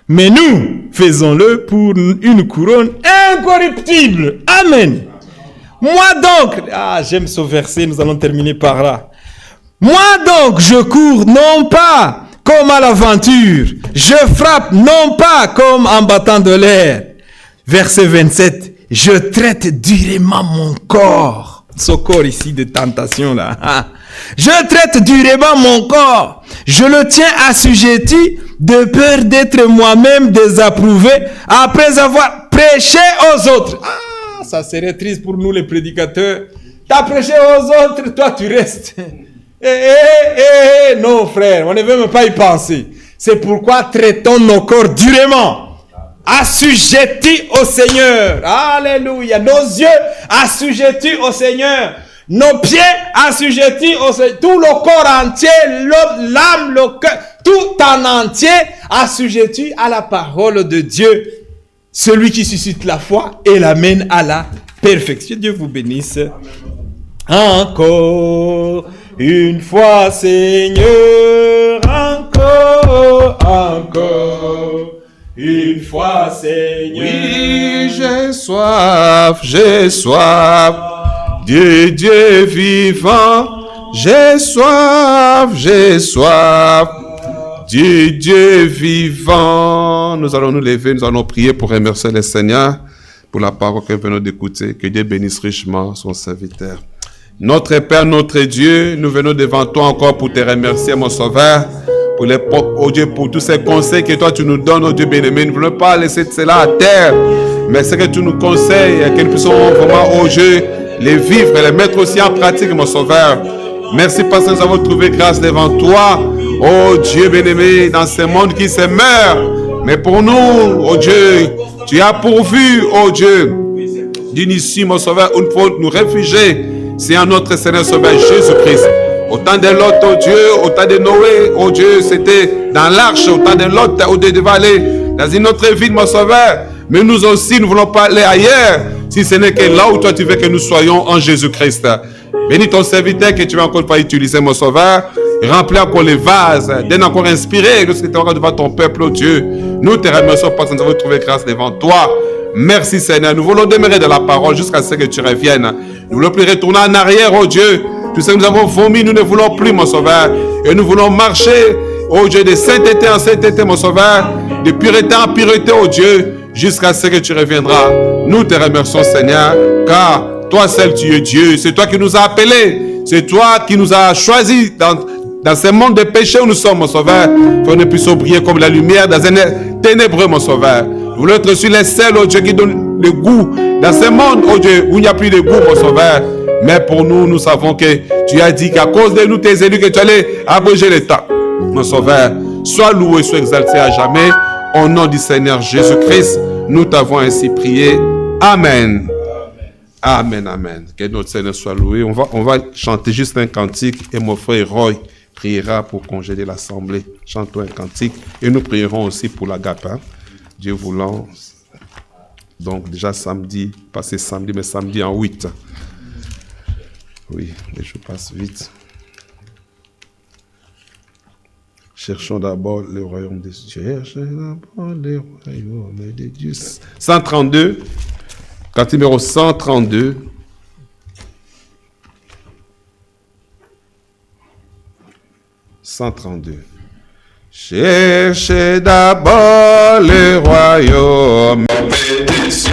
Mais nous, faisons-le pour une couronne incorruptible. Amen. Moi donc, j'aime ce verset, nous allons terminer par là. Moi donc, je cours non pas comme à l'aventure, je frappe non pas comme en battant de l'air. Verset 27, je traite durement mon corps. Ce corps ici de tentation là. Je traite durement mon corps. Je le tiens assujetti de peur d'être moi-même désapprouvé après avoir prêché aux autres. Ça serait triste pour nous les prédicateurs. T'as prêché aux autres, toi tu restes. Non frère, on ne veut même pas y penser. C'est pourquoi traitons nos corps durement, assujettis au Seigneur. Alléluia. Nos yeux assujettis au Seigneur. Nos pieds assujettis au Seigneur. Tout le corps entier, l'âme, le cœur, tout en entier assujetti à la parole de Dieu. Celui qui suscite la foi et l'amène à la perfection. Dieu vous bénisse. Encore une fois, Seigneur, encore une fois, Seigneur. Oui, j'ai soif, Dieu vivant. J'ai soif, Dieu vivant. Nous allons nous lever, nous allons prier pour remercier le Seigneur pour la parole que nous venons d'écouter. Que Dieu bénisse richement son serviteur. Notre Père, notre Dieu, nous venons devant toi encore pour te remercier, mon Sauveur, pour oh Dieu, pour tous ces conseils que toi tu nous donnes, oh Dieu bien-aimé. Nous ne voulons pas laisser cela à terre, mais c'est que tu nous conseilles, que nous puissions vraiment, oh Dieu, les vivre et les mettre aussi en pratique, mon Sauveur. Merci parce que nous avons trouvé grâce devant toi, oh Dieu bien-aimé, dans ce monde qui se meurt. Mais pour nous, oh Dieu, tu as pourvu, oh Dieu, d'une issue, mon Sauveur, où nous pouvons nous réfugier. C'est en notre Seigneur Sauveur Jésus-Christ. Au temps de Lot, oh Dieu, au temps de Noé, oh Dieu, c'était dans l'arche. Au temps de Lot, oh Dieu, devait aller dans une autre ville, mon Sauveur. Mais nous aussi, nous ne voulons pas aller ailleurs, si ce n'est que là où toi tu veux que nous soyons en Jésus-Christ. Bénis ton serviteur que tu vas encore pas utiliser, mon Sauveur. Remplis encore les vases, donne encore inspiré lorsque tu auras devant ton peuple, oh Dieu. Nous te remercions parce que nous avons trouvé grâce devant toi. Merci Seigneur, nous voulons demeurer de la parole jusqu'à ce que tu reviennes. Nous voulons plus retourner en arrière, oh Dieu. Tout ce que nous avons vomi, nous ne voulons plus, mon Sauveur. Et nous voulons marcher, oh Dieu, de sainteté en sainteté, mon Sauveur. De pureté en pureté, oh Dieu, jusqu'à ce que tu reviendras. Nous te remercions Seigneur, car toi seul tu es Dieu. C'est toi qui nous as appelés. C'est toi qui nous as choisis dans ce monde de péché où nous sommes, mon Sauveur. Pour que nous puissions briller comme la lumière dans un ténébreux, mon Sauveur. Nous voulons être sur les seuls, oh Dieu, qui donnent le goût dans ce monde, oh Dieu, où il n'y a plus de goût, mon Sauveur. Mais pour nous, nous savons que tu as dit qu'à cause de nous, tes élus, que tu allais abréger le temps. Mon Sauveur, sois loué, sois exalté à jamais. Au nom du Seigneur Jésus-Christ, nous t'avons ainsi prié. Amen. Amen, amen. Que notre Seigneur soit loué. On va chanter juste un cantique et mon frère Roy priera pour congédier l'assemblée. Chantons un cantique et nous prierons aussi pour l'agape. Dieu voulant. Donc déjà samedi, pas c'est samedi, mais samedi en 8. Oui, les jours passent vite. Cherchons d'abord le royaume des dieux. Cherchez d'abord le royaume des dieux. 132, carte numéro 132. Cherchez d'abord le royaume des cieux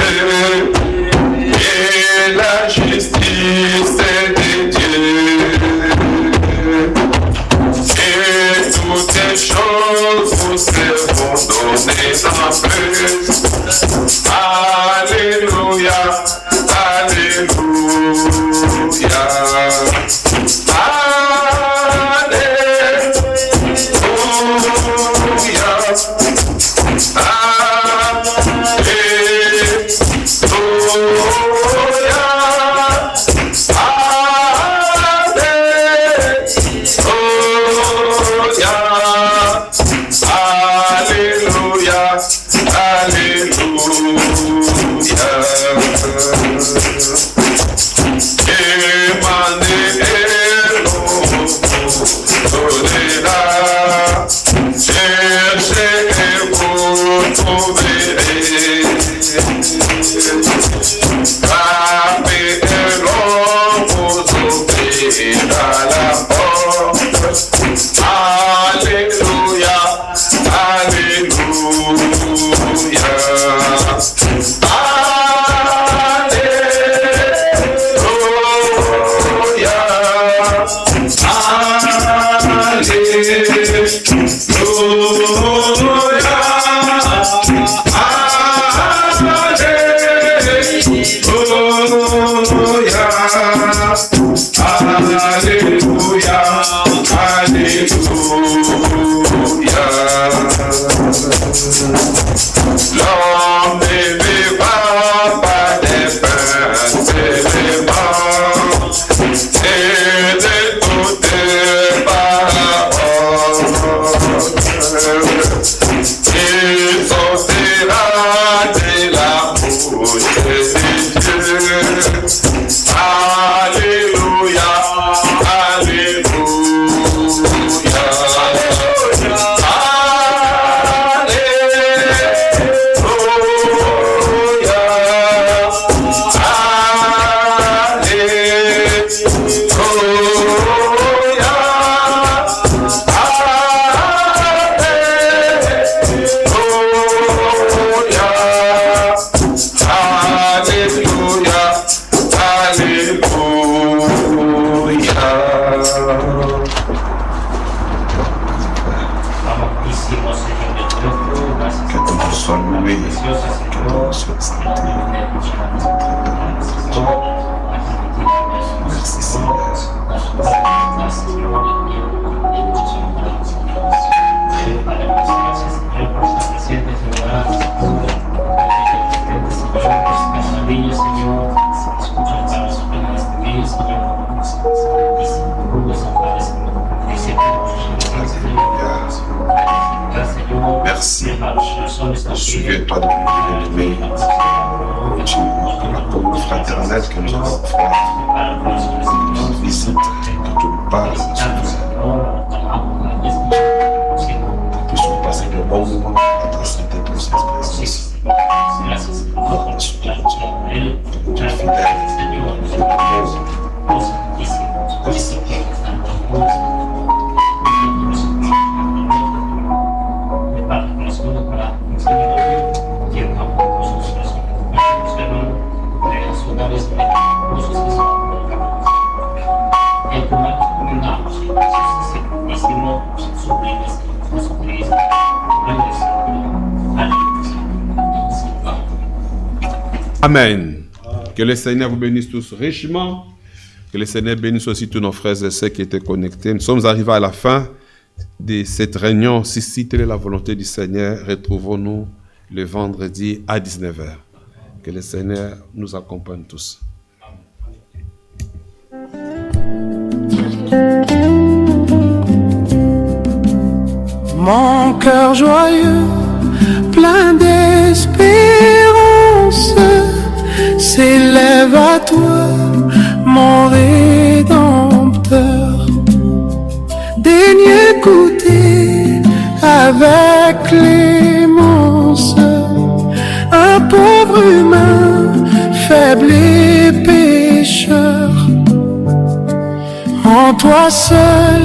et la justice de Dieu. Et toutes ces choses vous seront données en plus. Alléluia, alléluia. L'homme ne vivra pas des pains seulement, et de toutes paroles. Il sortira de la bouche de Dieu. Alléluia, alléluia. Merci. Souviens-toi de l'aimer. Pour la communion fraternelle que nous allons faire. Une visite de toutes parts. Nous puissions passer de bons moments à ta santé pour cette présence. Notre fidèle. Amen. Que le Seigneur vous bénisse tous richement. Que le Seigneur bénisse aussi tous nos frères et sœurs qui étaient connectés. Nous sommes arrivés à la fin de cette réunion. Si telle est la volonté du Seigneur, retrouvons-nous le vendredi à 19h. Que le Seigneur nous accompagne tous. Mon cœur joyeux, plein d'espérance, s'élève à toi, mon Rédempteur. Daigne écouter clémence, un pauvre humain, faible et pécheur. En toi seul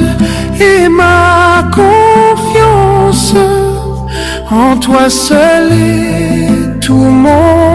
est ma confiance, en toi seul est tout mon